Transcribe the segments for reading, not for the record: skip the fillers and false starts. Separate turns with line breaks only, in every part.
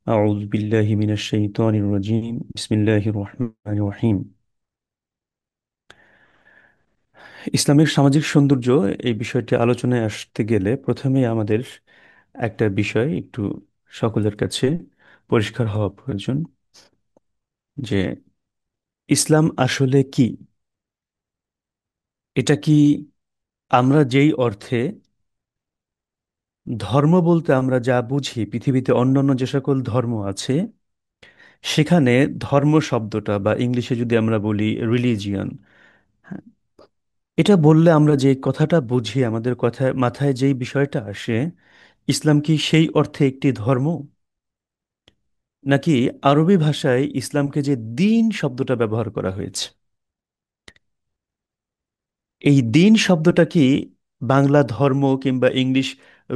أعوذ بالله من الشيطان الرجيم بسم الله الرحمن الرحيم। ইসলামের সামাজিক সৌন্দর্য এই বিষয়টি আলোচনায় আসতে গেলে প্রথমেই আমাদের একটা বিষয় একটু সকলের কাছে পরিষ্কার হওয়া প্রয়োজন যে ইসলাম আসলে কি। এটা কি আমরা যেই অর্থে ধর্ম বলতে আমরা যা বুঝি পৃথিবীতে অন্যান্য যে সকল ধর্ম আছে সেখানে ধর্ম শব্দটা বা ইংলিশে যদি আমরা বলি রিলিজিয়ন, এটা বললে আমরা যে কথাটা বুঝি আমাদের কথায় মাথায় যেই বিষয়টা আসে, ইসলাম কি সেই অর্থে একটি ধর্ম, নাকি আরবি ভাষায় ইসলামকে যে দিন শব্দটা ব্যবহার করা হয়েছে, এই দিন শব্দটা কি বাংলা ধর্ম কিংবা ইংলিশ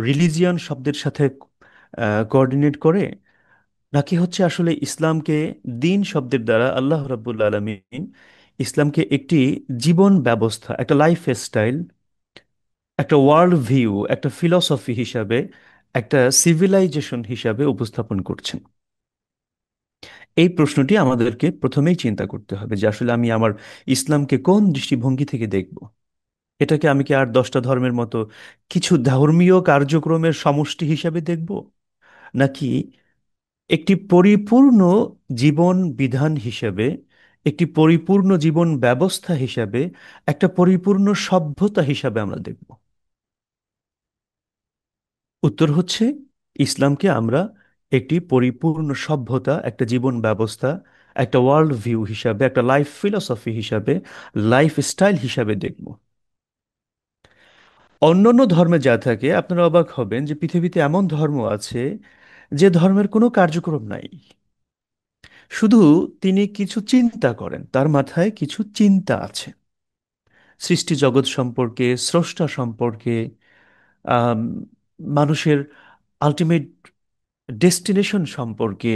রিলিজিয়ন শব্দের সাথে কোঅর্ডিনেট করে, নাকি হচ্ছে আসলে ইসলামকে দিন শব্দের দ্বারা আল্লাহ রাব্বুল আলামিন ইসলামকে একটি জীবন ব্যবস্থা, একটা লাইফ স্টাইল, একটা ওয়ার্ল্ড ভিউ, একটা ফিলসফি হিসাবে, একটা সিভিলাইজেশন হিসাবে উপস্থাপন করছেন। এই প্রশ্নটি আমাদেরকে প্রথমেই চিন্তা করতে হবে যে আসলে আমি আমার ইসলামকে কোন দৃষ্টিভঙ্গি থেকে দেখব। এটাকে আমি কি আর 10টা ধর্মের মতো কিছু ধর্মীয় কার্যক্রমের সমষ্টি হিসাবে দেখব, নাকি একটি পরিপূর্ণ জীবন বিধান হিসাবে, একটি পরিপূর্ণ জীবন ব্যবস্থা হিসাবে, একটা পরিপূর্ণ সভ্যতা হিসাবে আমরা দেখব? উত্তর হচ্ছে ইসলামকে আমরা একটি পরিপূর্ণ সভ্যতা, একটা জীবন ব্যবস্থা, একটা ওয়ার্ল্ড ভিউ হিসাবে, একটা লাইফ ফিলসফি হিসাবে, লাইফ স্টাইল হিসাবে দেখব। অন্যান্য ধর্মে যা থাকে আপনারা অবাক হবেন যে পৃথিবীতে এমন ধর্ম আছে যে ধর্মের কোনো কার্যক্রম নাই, শুধু তিনি কিছু চিন্তা করেন, তার মাথায় কিছু চিন্তা আছে সৃষ্টি জগৎ সম্পর্কে, স্রষ্টা সম্পর্কে, আম, মানুষের আলটিমেট ডেস্টিনেশন সম্পর্কে,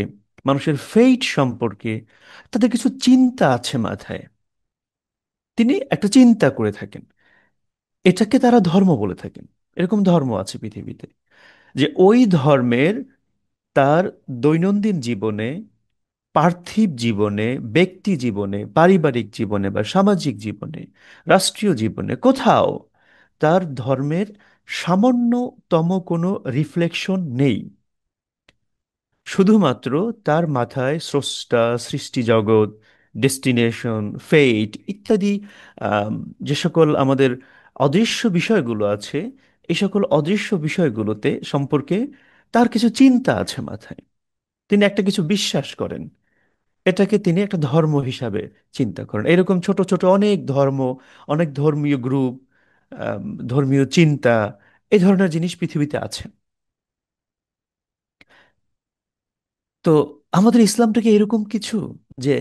মানুষের ফেইট সম্পর্কে তাদের কিছু চিন্তা আছে মাথায়। তিনি একটা চিন্তা করে থাকেন, এটাকে তারা ধর্ম বলে থাকেন। এরকম ধর্ম আছে পৃথিবীতে, যে ওই ধর্মের তার দৈনন্দিন জীবনে, পার্থিব জীবনে, ব্যক্তি জীবনে, পারিবারিক জীবনে বা সামাজিক জীবনে, রাষ্ট্রীয় জীবনে কোথাও তার ধর্মের সামান্যতম কোনো রিফ্লেকশন নেই। শুধুমাত্র তার মাথায় স্রষ্টা, সৃষ্টি জগৎ, ডেস্টিনেশন, ফেট ইত্যাদি, আম, যে সকল আমাদের অদৃশ্য বিষয়গুলো আছে, এই সকল অদৃশ্য বিষয়গুলোতে সম্পর্কে তার কিছু চিন্তা আছে মাথায়। তিনি একটা কিছু বিশ্বাস করেন, এটাকে তিনি একটা ধর্ম হিসাবে চিন্তা করেন। এরকম ছোট ছোট অনেক ধর্ম, অনেক ধর্মীয় গ্রুপ, ধর্মীয় চিন্তা, এই ধরনের জিনিস পৃথিবীতে আছে। তো আমাদের ইসলামটাকে এরকম কিছু, যে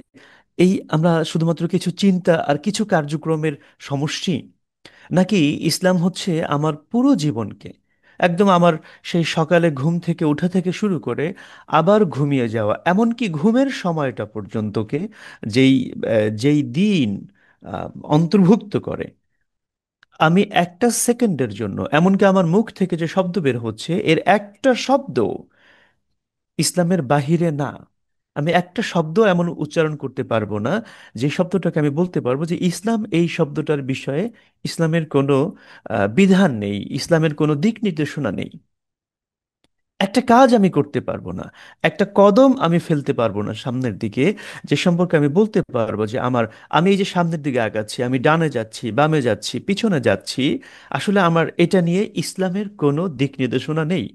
এই আমরা শুধুমাত্র কিছু চিন্তা আর কিছু কার্যক্রমের সমষ্টি, নাকি ইসলাম হচ্ছে আমার পুরো জীবনকে, একদম আমার সেই সকালে ঘুম থেকে ওঠা থেকে শুরু করে আবার ঘুমিয়ে যাওয়া, এমনকি ঘুমের সময়টা পর্যন্তকে, যেই যেই দিন অন্তর্ভুক্ত করে, আমি একটা সেকেন্ডের জন্য, এমনকি আমার মুখ থেকে যে শব্দ বের হচ্ছে এর একটা শব্দ ইসলামের বাহিরে না, আমি একটা শব্দ এমন উচ্চারণ করতে পারবো না যে শব্দটাকে আমি বলতে পারবো যে ইসলাম এই শব্দটার বিষয়ে ইসলামের কোনো বিধান নেই, ইসলামের কোনো দিক নির্দেশনা নেই। একটা কাজ আমি করতে পারবো না, একটা কদম আমি ফেলতে পারবো না সামনের দিকে, যে সম্পর্কে আমি বলতে পারবো যে আমি এই যে সামনের দিকে আগাচ্ছি, আমি ডানে যাচ্ছি, বামে যাচ্ছি, পিছনে যাচ্ছি, আসলে আমার এটা নিয়ে ইসলামের কোনো দিক নির্দেশনা নেই।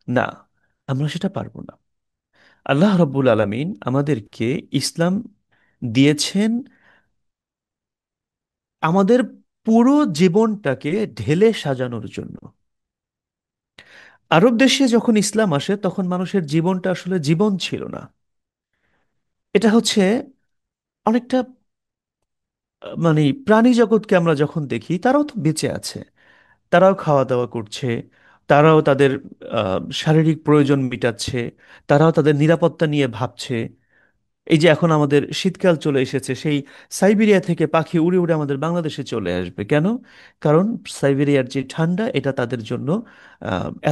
না, আমরা সেটা পারবো না। আল্লাহ রব্বুল আলামিন আমাদেরকে ইসলাম দিয়েছেন আমাদের পুরো জীবনটাকে ঢেলে সাজানোর জন্য। আরব দেশে যখন ইসলাম আসে তখন মানুষের জীবনটা আসলে জীবন ছিল না। এটা হচ্ছে অনেকটা মানে প্রাণী জগৎকে আমরা যখন দেখি তারাও তো বেঁচে আছে, তারাও খাওয়া দাওয়া করছে, তারাও তাদের শারীরিক প্রয়োজন মিটাচ্ছে, তারাও তাদের নিরাপত্তা নিয়ে ভাবছে। এই যে এখন আমাদের শীতকাল চলে এসেছে, সেই সাইবেরিয়া থেকে পাখি উড়ে উড়ে আমাদের বাংলাদেশে চলে আসবে কেন? কারণ সাইবেরিয়ার যে ঠান্ডা এটা তাদের জন্য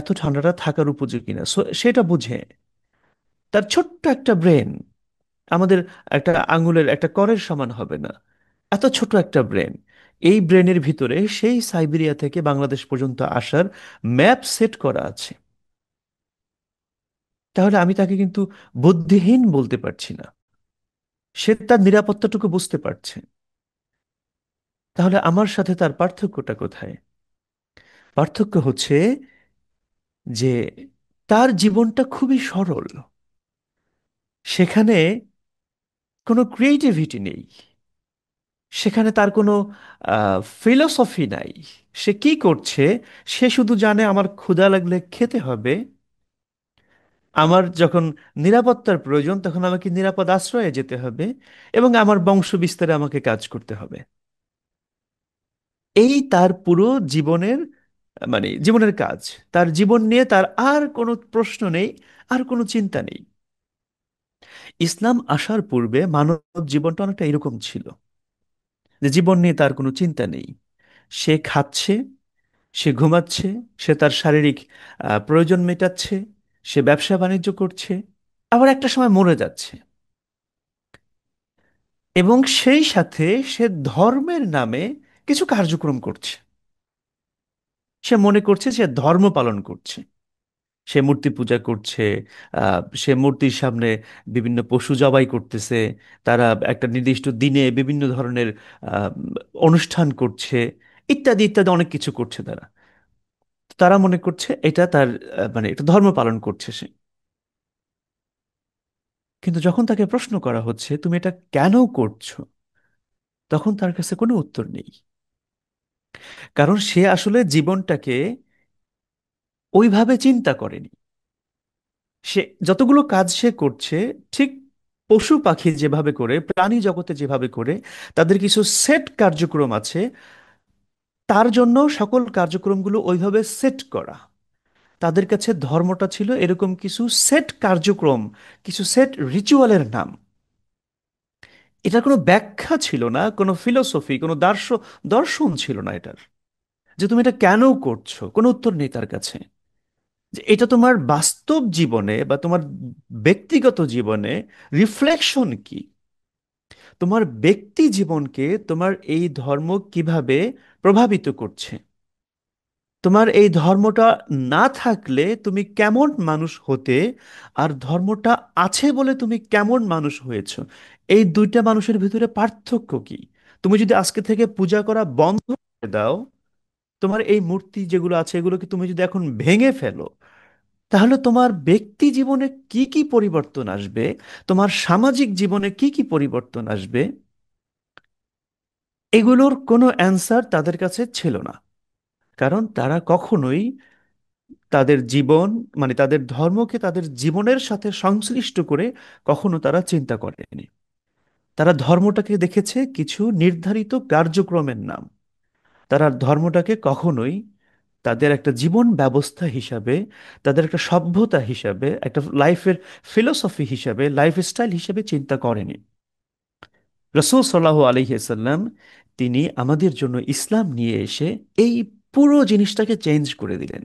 এত ঠান্ডাটা থাকার উপযোগী না, সেটা বুঝে। তার ছোট্ট একটা ব্রেন, আমাদের একটা আঙুলের একটা করের সমান হবে না, এত ছোট একটা ব্রেন। এই ব্রেনের ভিতরে সেই সাইবেরিয়া থেকে বাংলাদেশ পর্যন্ত আসার ম্যাপ সেট করা আছে। তাহলে আমি তাকে কিন্তু বুদ্ধিহীন বলতে পারছি না, সে তার নিরাপত্তাটুকু বুঝতে পারছে। তাহলে আমার সাথে তার পার্থক্যটা কোথায়? পার্থক্য হচ্ছে যে তার জীবনটা খুবই সরল, সেখানে কোনো ক্রিয়েটিভিটি নেই, সেখানে তার কোনো ফিলোসফি নাই। সে কি করছে? সে শুধু জানে আমার ক্ষুধা লাগলে খেতে হবে, আমার যখন নিরাপত্তার প্রয়োজন তখন আমাকে নিরাপদ আশ্রয়ে যেতে হবে, এবং আমার বংশ বিস্তারে আমাকে কাজ করতে হবে। এই তার পুরো জীবনের, মানে জীবনের কাজ। তার জীবন নিয়ে তার আর কোনো প্রশ্ন নেই, আর কোনো চিন্তা নেই। ইসলাম আসার পূর্বে মানব জীবনটা অনেকটা এরকম ছিল, যে জীবন নিয়ে তার কোনো চিন্তা নেই। সে খাচ্ছে, সে ঘুমাচ্ছে, সে তার শারীরিক প্রয়োজন মেটাচ্ছে, সে ব্যবসা বাণিজ্য করছে, আবার একটা সময় মরে যাচ্ছে। এবং সেই সাথে সে ধর্মের নামে কিছু কার্যক্রম করছে। সে মনে করছে সে ধর্ম পালন করছে, সে মূর্তি পূজা করছে, সে মূর্তির সামনে বিভিন্ন পশু জবাই করতেছে, তারা একটা নির্দিষ্ট দিনে বিভিন্ন ধরনের আহ, অনুষ্ঠান করছে, ইত্যাদি ইত্যাদি অনেক কিছু করছে তারা। তারা মনে করছে এটা তার মানে এটা ধর্ম পালন করছে সে। কিন্তু যখন তাকে প্রশ্ন করা হচ্ছে তুমি এটা কেন করছো, তখন তার কাছে কোনো উত্তর নেই। কারণ সে আসলে জীবনটাকে ওইভাবে চিন্তা করেনি। সে যতগুলো কাজ সে করছে, ঠিক পশু পাখি যেভাবে করে, প্রাণী জগতে যেভাবে করে, তাদের কিছু সেট কার্যক্রম আছে, তার জন্য সকল কার্যক্রমগুলো ওইভাবে সেট করা। তাদের কাছে ধর্মটা ছিল এরকম কিছু সেট কার্যক্রম, কিছু সেট রিচুয়ালের নাম। এটার কোনো ব্যাখ্যা ছিল না, কোনো ফিলোসফি, কোনো দর্শন ছিল না এটার। যে তুমি এটা কেন করছো, কোনো উত্তর নেই তার কাছে। যে এটা তোমার বাস্তব জীবনে বা তোমার ব্যক্তিগত জীবনে রিফ্লেকশন কি, তোমার ব্যক্তি জীবনকে তোমার এই ধর্ম কিভাবে প্রভাবিত করছে, তোমার এই ধর্মটা না থাকলে তুমি কেমন মানুষ হতে, আর ধর্মটা আছে বলে তুমি কেমন মানুষ হয়েছো, এই দুইটা মানুষের ভিতরে পার্থক্য কি? তুমি যদি আজকে থেকে পূজা করা বন্ধ করে দাও, তোমার এই মূর্তি যেগুলো আছে এগুলোকে তুমি যদি এখন ভেঙে ফেলো, তাহলে তোমার ব্যক্তি জীবনে কি কি পরিবর্তন আসবে, তোমার সামাজিক জীবনে কি কি পরিবর্তন আসবে, এগুলোর কোনো অ্যান্সার তাদের কাছে ছিল না। কারণ তারা কখনোই তাদের জীবন, মানে তাদের ধর্মকে তাদের জীবনের সাথে সংশ্লিষ্ট করে কখনো তারা চিন্তা করেনি। তারা ধর্মটাকে দেখেছে কিছু নির্ধারিত কার্যক্রমের নাম। তারা ধর্মটাকে কখনোই তাদের একটা জীবন ব্যবস্থা হিসাবে, তাদের একটা সভ্যতা হিসাবে, একটা লাইফের ফিলোসফি হিসাবে, লাইফস্টাইল হিসাবে চিন্তা করেনি। রসূল সাল্লাহ আলহিহাল্লাম, তিনি আমাদের জন্য ইসলাম নিয়ে এসে এই পুরো জিনিসটাকে চেঞ্জ করে দিলেন।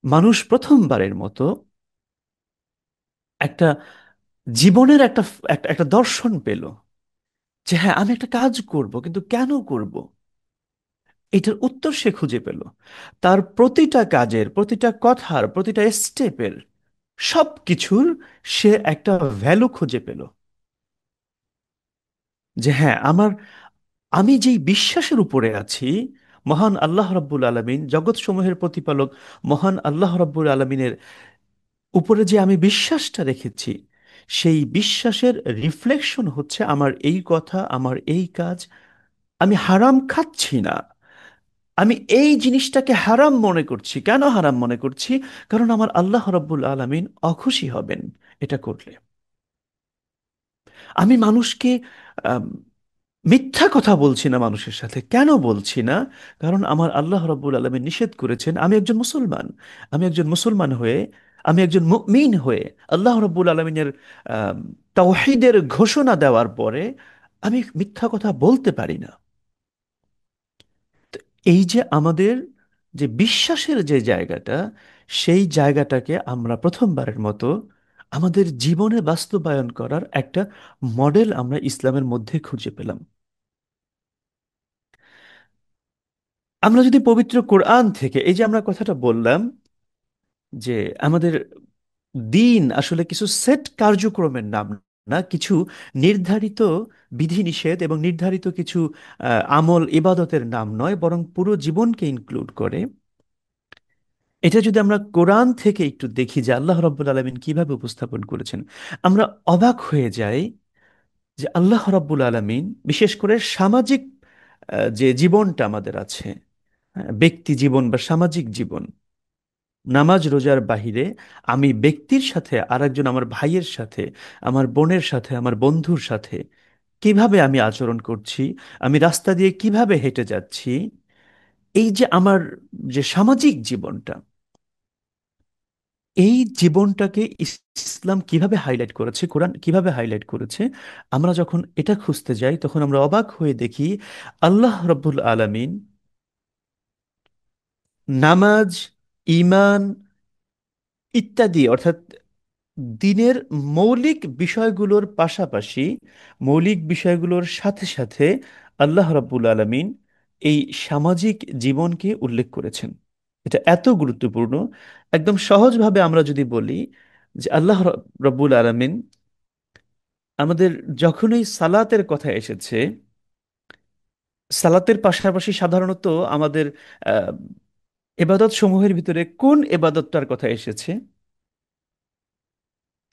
মানুষ প্রথমবারের মতো একটা জীবনের একটা একটা একটা দর্শন পেল, যে হ্যাঁ আমি একটা কাজ করব, কিন্তু কেন করব, এটার উত্তর সে খুঁজে পেল। তার প্রতিটা কাজের, প্রতিটা কথার, প্রতিটা স্টেপের, সব কিছুর সে একটা ভ্যালু খুঁজে পেল। যে হ্যাঁ আমি যেই বিশ্বাসের উপরে আছি, মহান আল্লাহ রাব্বুল আলামিন জগৎসমূহের প্রতিপালক, মহান আল্লাহ রাব্বুল আলামিনের উপরে যে আমি বিশ্বাসটা রেখেছি, সেই বিশ্বাসের রিফ্লেকশন হচ্ছে আমার এই কথা, আমার এই কাজ। আমি হারাম খাচ্ছি না, আমি এই জিনিসটাকে হারাম মনে করছি। কেন হারাম মনে করছি? কারণ আমার আল্লাহ রাব্বুল আলামিন অখুশি হবেন এটা করলে। আমি মানুষকে আম, মিথ্যা কথা বলছি না মানুষের সাথে। কেন বলছি না? কারণ আমার আল্লাহ রাব্বুল আলামিন নিষেধ করেছেন। আমি একজন মুসলমান, আমি একজন মুসলমান হয়ে, আমি একজন মুমিন হয়ে, আল্লাহ রাব্বুল আলামিনের আম, তাওহীদের ঘোষণা দেওয়ার পরে আমি মিথ্যা কথা বলতে পারি না। তো এই যে আমাদের যে বিশ্বাসের যে জায়গাটা, সেই জায়গাটাকে আমরা প্রথমবারের মতো আমাদের জীবনে বাস্তবায়ন করার একটা মডেল আমরা ইসলামের মধ্যে খুঁজে পেলাম। আমরা যদি পবিত্র কোরআন থেকে, এই যে আমরা কথাটা বললাম যে আমাদের দিন আসলে কিছু সেট কার্যক্রমের নাম না, কিছু নির্ধারিত বিধিনিষেধ এবং নির্ধারিত কিছু আমল ইবাদতের নাম নয়, বরং পুরো জীবনকে ইনক্লুড করে। এটা যদি আমরা কোরআন থেকে একটু দেখি যে আল্লাহ রাব্বুল আলামিন কিভাবে উপস্থাপন করেছেন, আমরা অবাক হয়ে যাই যে আল্লাহ রাব্বুল আলামিন বিশেষ করে সামাজিক যে জীবনটা আমাদের আছে, হ্যাঁ, ব্যক্তি জীবন বা সামাজিক জীবন, নামাজ রোজার বাহিরে আমি ব্যক্তির সাথে, আরেকজন আমার ভাইয়ের সাথে, আমার বোনের সাথে, আমার বন্ধুর সাথে কিভাবে আমি আচরণ করছি, আমি রাস্তা দিয়ে কিভাবে হেঁটে যাচ্ছি, এই যে আমার যে সামাজিক জীবনটা, এই জীবনটাকে ইসলাম কিভাবে হাইলাইট করেছে, কোরআন কিভাবে হাইলাইট করেছে, আমরা যখন এটা খুঁজতে যাই তখন আমরা অবাক হয়ে দেখি আল্লাহ রব্বুল আলামিন নামাজ, ঈমান ইত্যাদি, অর্থাৎ দিনের মৌলিক বিষয়গুলোর পাশাপাশি, মৌলিক বিষয়গুলোর সাথে সাথে আল্লাহ রাব্বুল আলামিন এই সামাজিক জীবনকে উল্লেখ করেছেন। এটা এত গুরুত্বপূর্ণ। একদম সহজভাবে আমরা যদি বলি যে আল্লাহ রাব্বুল আলামিন আমাদের যখনই সালাতের কথা এসেছে, সালাতের পাশাপাশি সাধারণত আমাদের আহ এবাদত সমূহের ভিতরে কোন এবাদতটার কথা এসেছে,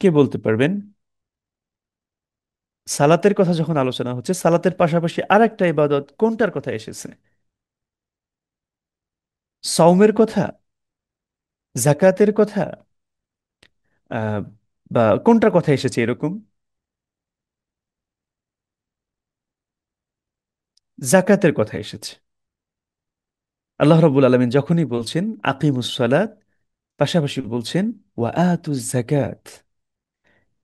কে বলতে পারবেন? সালাতের কথা যখন আলোচনা হচ্ছে, সালাতের পাশাপাশি আর একটা ইবাদত কোনটার কথা এসেছে? সওমের কথা, জাকাতের কথা, আহ, বা কোনটার কথা এসেছে এরকম? জাকাতের কথা এসেছে। আল্লাহ রাব্বুল আলামিন যখনই বলছেন আকিমুস সালাত, পাশাপাশি বলছেন ওয়া আতুজ জাকাত,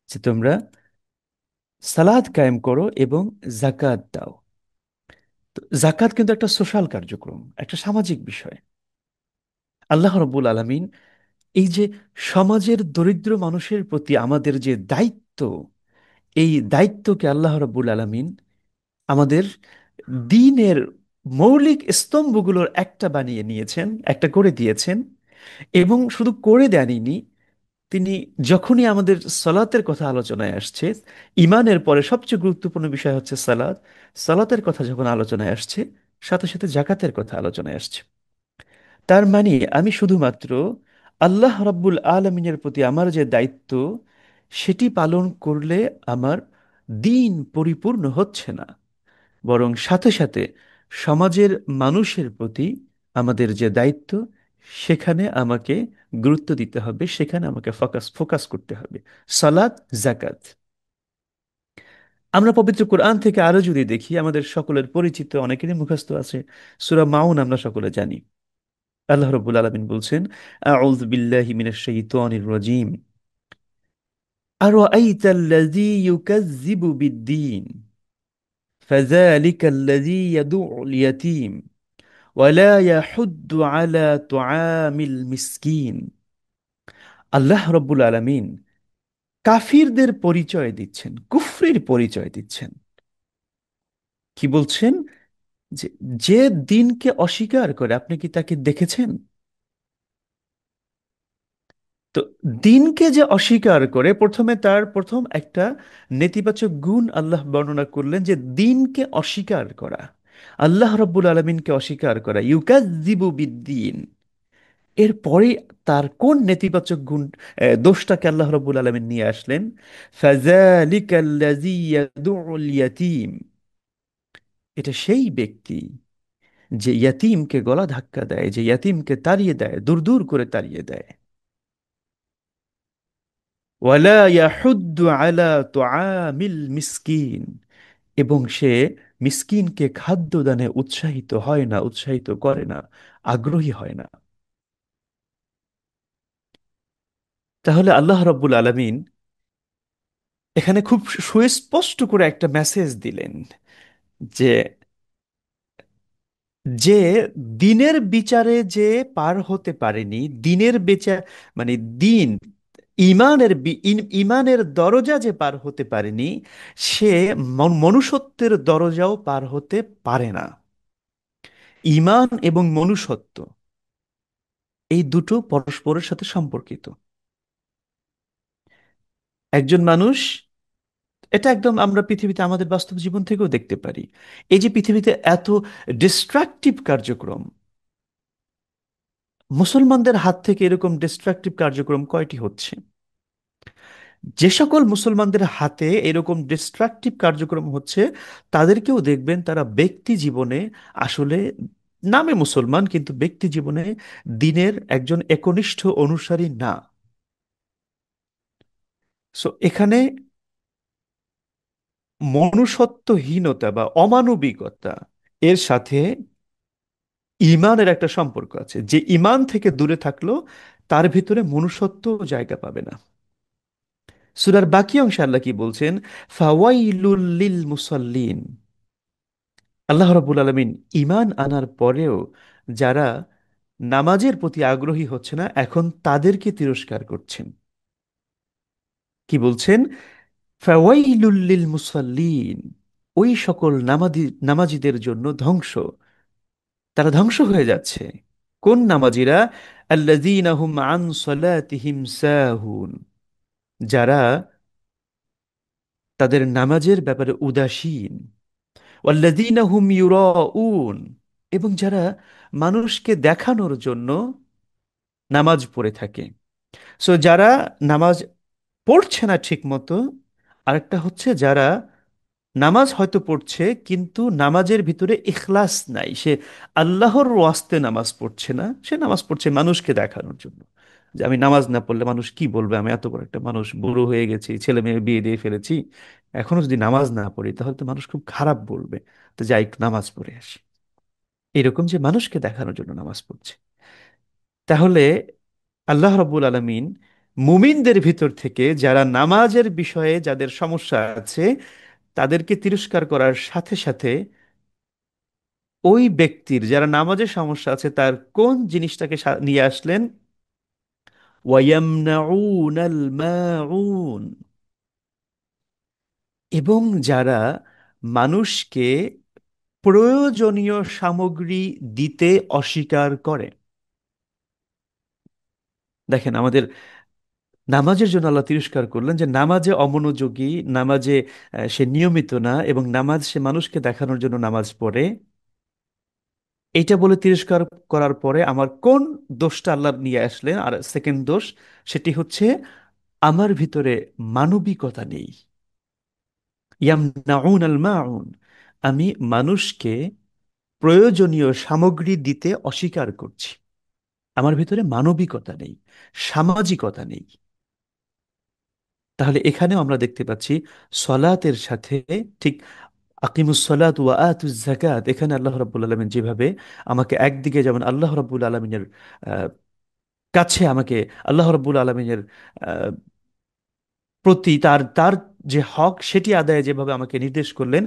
যে তোমরা সালাত কায়েম করো এবং জাকাত দাও। তো জাকাত কিন্তু একটা সোশ্যাল কার্যক্রম, একটা সামাজিক বিষয়। আল্লাহ রাব্বুল আলামিন এই যে সমাজের দরিদ্র মানুষের প্রতি আমাদের যে দায়িত্ব, এই দায়িত্বকে আল্লাহ রাব্বুল আলামিন আমাদের দ্বীনের মৌলিক স্তম্ভগুলোর একটা বানিয়ে নিয়েছেন, একটা করে দিয়েছেন। এবং শুধু করে দেননি, তিনি যখনই আমাদের সালাতের কথা আলোচনায় আসছে, ইমানের পরে সবচেয়ে গুরুত্বপূর্ণ বিষয় হচ্ছে সালাত, সালাতের কথা যখন আলোচনায় আসছে, সাথে সাথে জাকাতের কথা আলোচনায় আসছে। তার মানে আমি শুধুমাত্র আল্লাহ রাব্বুল আলমিনের প্রতি আমার যে দায়িত্ব, সেটি পালন করলে আমার দিন পরিপূর্ণ হচ্ছে না, বরং সাথে সাথে সমাজের মানুষের প্রতি আমাদের যে দায়িত্ব, সেখানে আমাকে গুরুত্ব দিতে হবে, সেখানে আমাকে ফোকাস ফোকাস করতে হবে। সালাত, জাকাত। আমরা পবিত্র কোরআন থেকে আরো যদি দেখি, আমাদের সকলের পরিচিত, অনেকেরই মুখস্থ আছে সূরা মাউন, আমরা সকলে জানি। আল্লাহ রাব্বুল আলামিন বলছেন আউযু বিল্লাহি মিনাশ শাইতানির রাজীম আরাআইতাল্লাযী ইউকাযযিবু বিদ্দীন ফাযালিকাল্লাযী ইয়াদুউল ইয়াতীম ওয়ালা ইয়াহুদ্দু আলা তুআমিল মিসকিন। আল্লাহ রাব্বুল আলামিন কাফিরদের পরিচয় দিচ্ছেন, কুফরির পরিচয় দিচ্ছেন। কি বলছেন? যে যে দিনকে অস্বীকার করে, আপনি কি তাকে দেখেছেন? তো দিনকে যে অস্বীকার করে, প্রথমে তার প্রথম একটা নেতিবাচক গুণ আল্লাহ বর্ণনা করলেন, যে দিনকে অস্বীকার করা, আল্লাহ রাব্বুল আলমিনকে অস্বীকার করা, ইউকাযযিবু বিদ্দীন। এরপরে তার কোন নেতিবাচক গুণ, দোষটাকে আল্লাহ রাব্বুল আলমিন নিয়ে আসলেন? ফাযালিকাল্লাযী ইয়াদুউল ইয়াতীম। এটা সেই ব্যক্তি যে ইয়াতিমকে গলা ধাক্কা দেয়, যে ইয়াতিমকে তাড়িয়ে দেয়, দূর দূর করে তাড়িয়ে দেয়। ওয়ালা ইয়াহুদ্দু আলা তুআমিল মিসকিন। এবং সে মিসকিনকে খাদ্য দানে উৎসাহিত হয় না, উৎসাহিত করে না, আগ্রহী হয় না। তাহলে আল্লাহ রাব্বুল আলামিন এখানে খুব সুস্পষ্ট করে একটা মেসেজ দিলেন যে যে দিনের বিচারে যে পার হতে পারেনি, দিনের বিচার মানে দিন, ইমানের দরজা যে পার হতে পারেনি, সে মনুষ্যত্বের দরজাও পার হতে পারে না। ঈমান এবং মনুষ্যত্ব এই দুটো পরস্পরের সাথে সম্পর্কিত। একজন মানুষ, এটা একদম আমরা পৃথিবীতে আমাদের বাস্তব জীবন থেকেও দেখতে পারি। এই যে পৃথিবীতে এত ডিস্ট্রাকটিভ কার্যক্রম, মুসলমানদের হাত থেকে এরকম ডিস্ট্রাকটিভ কার্যক্রম কয়টি হচ্ছে? যে সকল মুসলমানদের হাতে এরকম ডিস্ট্রাকটিভ কার্যক্রম হচ্ছে, তাদেরকেও দেখবেন তারা ব্যক্তি জীবনে আসলে নামে মুসলমান, কিন্তু ব্যক্তি জীবনে দিনের একজন একনিষ্ঠ অনুসারী না। সো এখানে মনুষ্যত্বহীনতা বা অমানবিকতা এর সাথে ইমানের একটা সম্পর্ক আছে। যে ইমান থেকে দূরে থাকলো, তার ভিতরে মনুষ্যত্ব জায়গা পাবে না। সূরার বাকি অংশে আল্লাহ কি বলছেন? ফাওয়াইলুল লিল মুসাল্লিন। আল্লাহ রাব্বুল আলামিন ইমান আনার পরেও যারা নামাজের প্রতি আগ্রহী হচ্ছে না, এখন তাদেরকে তিরস্কার করছেন। কি বলছেন? ফাওয়াইলুল লিল মুসাল্লিন। ওই সকল নামাজীদের জন্য ধ্বংস। তারা ধ্বংস হয়ে যাচ্ছে। কোন নামাজিরা? আল্লাযীনা হুম আন সালাতিহিম সাহুন। যারা তাদের নামাজের ব্যাপারে উদাসীন। ওয়াল্লাযীনা হুম ইউরাউন। এবং যারা মানুষকে দেখানোর জন্য নামাজ পড়ে থাকে। সো যারা নামাজ পড়ছে না ঠিক মতো। আরেকটা হচ্ছে যারা নামাজ হয়তো পড়ছে, কিন্তু নামাজের ভিতরে ইখলাস নাই। সে আল্লাহর ওয়াস্তে নামাজ পড়ছে না, সে নামাজ পড়ছে মানুষকে দেখানোর জন্য, যে আমি নামাজ না পড়লে মানুষ কি বলবে, আমি এত বড় একটা মানুষ, বুড়ো হয়ে গেছি, ছেলে মেয়ে বিয়ে দিয়ে ফেলেছি, এখনো যদি নামাজ না পড়ি তাহলে তো মানুষ খুব খারাপ বলবে, তো যাই একটু নামাজ পড়ে আসি। এরকম যে মানুষকে দেখানোর জন্য নামাজ পড়ছে। তাহলে আল্লাহ রাব্বুল আলামিন মুমিনদের ভিতর থেকে যারা নামাজের বিষয়ে যাদের সমস্যা আছে, তাদেরকে তিরস্কার করার সাথে সাথে ওই ব্যক্তির যারা নামাজের সমস্যা আছে তার কোন জিনিসটাকে নিয়ে আসলেন? ওয়ায়ামনাউনাল মাউন। এবং যারা মানুষকে প্রয়োজনীয় সামগ্রী দিতে অস্বীকার করে। দেখেন, আমাদের নামাজের জন্য আল্লাহ তিরস্কার করলেন যে নামাজে অমনোযোগী, নামাজে সে নিয়মিত না, এবং নামাজ সে মানুষকে দেখানোর জন্য নামাজ পড়ে। এইটা বলে তিরস্কার করার পরে আমার কোন দোষটা আল্লাহ নিয়ে আসলেন? আর সেকেন্ড দোষ, সেটি হচ্ছে আমার ভিতরে মানবিকতা নেই। ইয়ামনাউন আল মাউন। আমি মানুষকে প্রয়োজনীয় সামগ্রী দিতে অস্বীকার করছি। আমার ভিতরে মানবিকতা নেই, সামাজিকতা নেই। তাহলে এখানেও আমরা দেখতে পাচ্ছি সলাতের সাথে ঠিক আকিমুস সালাত ওয়া আতুজ যাকাত, এখানে আল্লাহ রাব্বুল আলামিন যেভাবে আমাকে একদিকে যেমন আল্লাহ রাব্বুল আলামিনের কাছে আমাকে, আল্লাহ রাব্বুল আলামিনের আহ, প্রতি তার তার যে হক সেটি আদায়ে যেভাবে আমাকে নির্দেশ করলেন,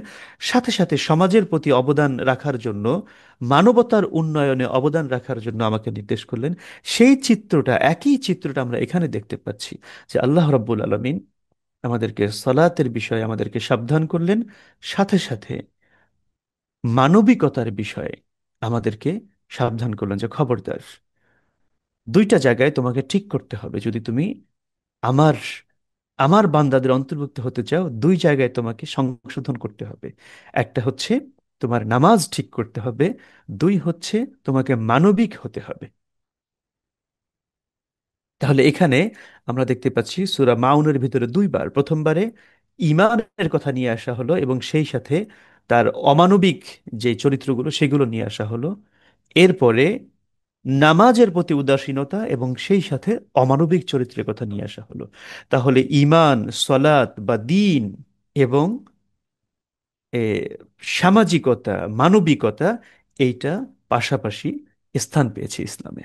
সাথে সাথে সমাজের প্রতি অবদান রাখার জন্য, মানবতার উন্নয়নে অবদান রাখার জন্য আমাকে নির্দেশ করলেন, সেই চিত্রটা, একই চিত্রটা আমরা এখানে দেখতে পাচ্ছি। যে আল্লাহ রাব্বুল আলামিন আমাদেরকে সালাতের বিষয়ে আমাদেরকে সাবধান করলেন, সাথে সাথে মানবিকতার বিষয়ে আমাদেরকে সাবধান করলেন যে খবরদার, দুইটা জায়গায় তোমাকে ঠিক করতে হবে। যদি তুমি আমার আমার বান্দাদের অন্তর্ভুক্ত হতে চাও, দুই জায়গায় তোমাকে সংশোধন করতে হবে। একটা হচ্ছে তোমার নামাজ ঠিক করতে হবে, দুই হচ্ছে তোমাকে মানবিক হতে হবে। তাহলে এখানে আমরা দেখতে পাচ্ছি সূরা মাউনের ভিতরে দুইবার, প্রথমবারে ঈমানের কথা নিয়ে আসা হলো এবং সেই সাথে তার অমানবিক যে চরিত্রগুলো সেগুলো নিয়ে আসা হলো। এরপরে নামাজের প্রতি উদাসীনতা এবং সেই সাথে অমানবিক চরিত্রের কথা নিয়ে আসা হলো। তাহলে ঈমান, সলাত বা দ্বীন এবং এ, সামাজিকতা, মানবিকতা, এইটা পাশাপাশি স্থান পেয়েছে ইসলামে।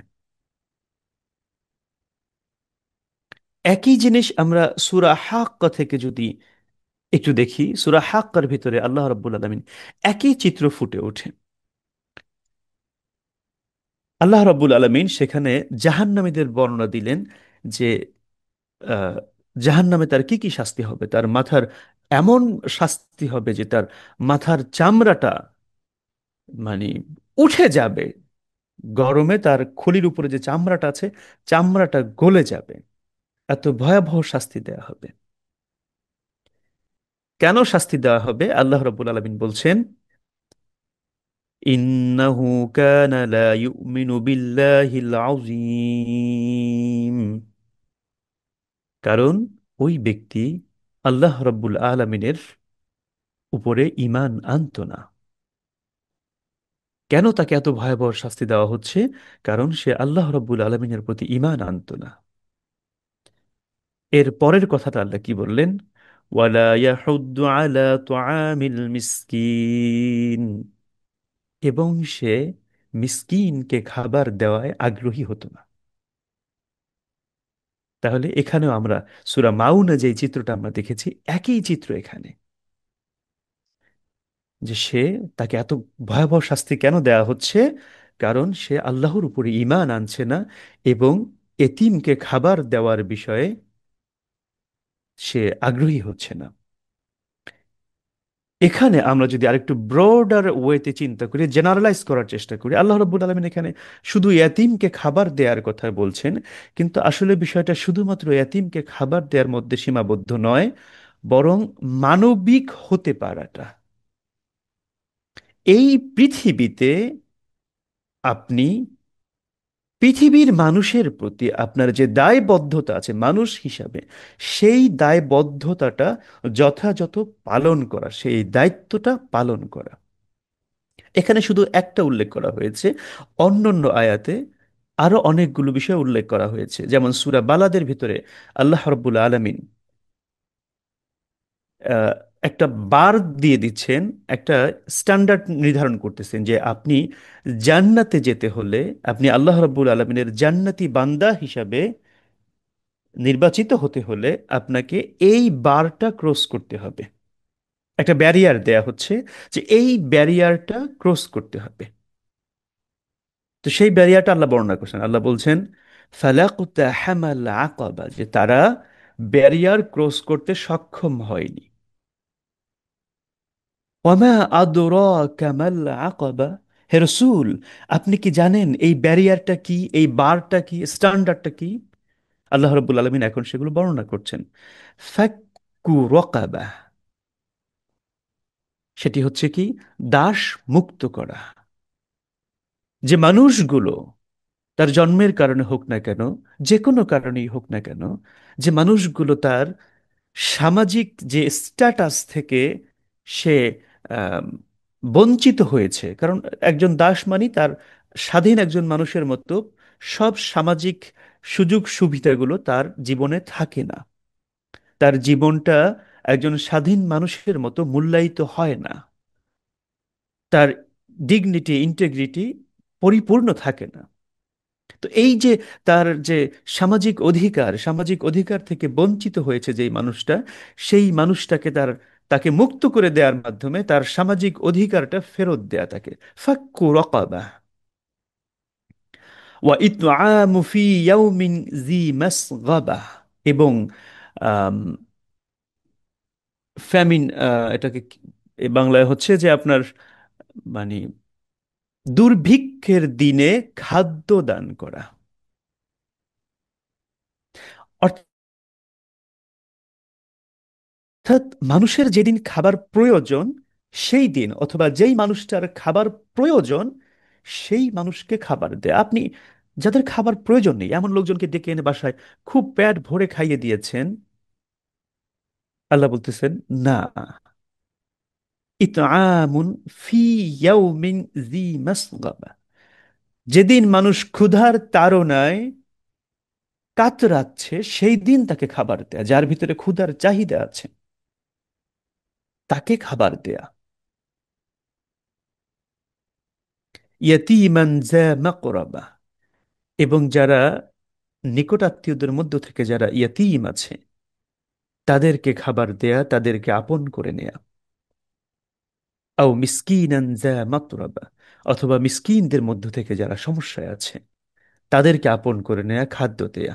একই জিনিস আমরা সূরা হাক্কা থেকে যদি একটু দেখি, সূরা হাক্কার ভিতরে আল্লাহ রাব্বুল আলামিন একই চিত্র ফুটে ওঠে। আল্লাহ রাব্বুল আলামিন সেখানে জাহান্নামীদের বর্ণনা দিলেন যে আহ জাহান্নামে তার কি কি শাস্তি হবে, তার মাথার এমন শাস্তি হবে যে তার মাথার চামড়াটা মানে উঠে যাবে, গরমে তার খুলির উপরে যে চামড়াটা আছে চামড়াটা গলে যাবে, এত ভয়াবহ শাস্তি দেয়া হবে। কেন শাস্তি দেওয়া হবে? আল্লাহ রাব্বুল আলামিন বলছেন, ইন্নাহু কানা লা ইউমিনু বিল্লাহিল আযীম। কারণ ওই ব্যক্তি আল্লাহ রাব্বুল আলামিনের উপরে ঈমান আনতো না। কেন তাকে এত ভয়াবহ শাস্তি দেওয়া হচ্ছে? কারণ সে আল্লাহ রাব্বুল আলামিনের প্রতি ঈমান আনতো না। এর পরের কথাটা আল্লাহ কি বললেন? ওয়ালা ইয়াহুদ্দু আলা তুআমিল মিসকিন। এবং সে মিসকিনকে খাবার দেওয়ায় আগ্রহী হতো না। তাহলে এখানেও আমরা সূরা মাউনে যে চিত্রটা আমরা দেখেছি, একই চিত্র এখানে, যে সে, তাকে এত ভয়াবহ শাস্তি কেন দেয়া হচ্ছে? কারণ সে আল্লাহর উপরে ঈমান আনছে না এবং এতিমকে খাবার দেওয়ার বিষয়ে সে আগ্রহী হচ্ছে না। এখানে আমরা যদি আরেকটু ব্রডার ওয়েতে চিন্তা করি, জেনারেলাইজ করার চেষ্টা করি, আল্লাহ রাব্বুল আলামিন এখানে শুধু এতিমকে খাবার দেওয়ার কথা বলছেন, কিন্তু আসলে বিষয়টা শুধুমাত্র এতিমকে খাবার দেওয়ার মধ্যে সীমাবদ্ধ নয়, বরং মানবিক হতে পারাটা। এই পৃথিবীতে আপনি পৃথিবীর মানুষের প্রতি আপনার যে দায়বদ্ধতা আছে মানুষ হিসাবে, সেই দায়বদ্ধতাটা যথাযথ পালন করা, সেই দায়িত্বটা পালন করা। এখানে শুধু একটা উল্লেখ করা হয়েছে, অন্যান্য আয়াতে আরো অনেকগুলো বিষয় উল্লেখ করা হয়েছে। যেমন সূরা বালাদের ভিতরে আল্লাহ রাব্বুল আলামিন আহ, একটা বার দিয়ে দিচ্ছেন, একটা স্ট্যান্ডার্ড নির্ধারণ করতেছেন যে আপনি জান্নাতে যেতে হলে, আপনি আল্লাহ রাব্বুল আলামিনের জান্নাতি বান্দা হিসাবে নির্বাচিত হতে হলে আপনাকে এই বারটা ক্রস করতে হবে। একটা ব্যারিয়ার দেয়া হচ্ছে যে এই ব্যারিয়ারটা ক্রস করতে হবে। তো সেই ব্যারিয়ারটা আল্লাহ বর্ণনা করছেন, আল্লাহ বলছেন ফালাকুতা হামাল আকাবা, যে তারা ব্যারিয়ার ক্রস করতে সক্ষম হয়নি। ওয়ামা আদরাকা মাল আকাবা, হে রাসূল, আপনি কি জানেন এই ব্যারিয়ারটা কি, এই বারটা কি, স্ট্যান্ডার্ডটা কি? আল্লাহ রাব্বুল আলামিন এখন সেগুলো বর্ণনা করছেন। ফাক্কু রাকাবা, সেটি হচ্ছে কি, দাস মুক্ত করা। যে মানুষগুলো, তার জন্মের কারণে হোক না কেন, যে কোনো কারণেই হোক না কেন, যে মানুষগুলো তার সামাজিক যে স্ট্যাটাস থেকে সে আম, বঞ্চিত হয়েছে, কারণ একজন দাস মানে তার স্বাধীন একজন মানুষের মতো সব সামাজিক সুযোগ সুবিধাগুলো তার জীবনে থাকে না, তার জীবনটা একজন স্বাধীন মানুষের মতো মূল্যায়িত হয় না, তার ডিগনিটি ইন্টেগ্রিটি পরিপূর্ণ থাকে না। তো এই যে তার যে সামাজিক অধিকার থেকে বঞ্চিত হয়েছে যেই মানুষটা, সেই মানুষটাকে তাকে মুক্ত করে দেওয়ার মাধ্যমে তার সামাজিক অধিকারটা ফেরত দেয়া, তাকে ফাক্কু রাকাবা ওয়া ইতআমু ফি ইয়াউমিন জি মাসগাবা। এবং ফ্যামিন, এটাকে বাংলায় হচ্ছে যে আপনার মানে দুর্ভিক্ষের দিনে খাদ্য দান করা। অর্থাৎ মানুষের যেদিন খাবার প্রয়োজন, সেই দিন অথবা যেই মানুষটার খাবার প্রয়োজন, সেই মানুষকে খাবার দেয়। আপনি যাদের খাবার প্রয়োজন নেই এমন লোকজনকে ডেকে এনে বাসায় খুব পেট ভরে খাইয়ে দিয়েছেন, আল্লাহ বলতেছেন না, ইতআমুন ফি ইয়াউমিন জি মাসগাবা, যেদিন মানুষ ক্ষুধার তাড়নায় কাতরাচ্ছে সেই দিন তাকে খাবার দেয়া, যার ভিতরে ক্ষুধার চাহিদা আছে তাকে খাবার দেয়া। ইয়াতীমান যা মাকরাবা, এবং যারা নিকটাত্মীয়দের মধ্য থেকে যারা ইয়াতীম আছে তাদেরকে খাবার দেয়া, তাদেরকে আপন করে নেয়া। আও মিসকিনান যা মাতরাবা, অথবা মিসকিনদের মধ্য থেকে যারা সমস্যায় আছে তাদেরকে আপন করে নেয়া, খাদ্য দেয়া।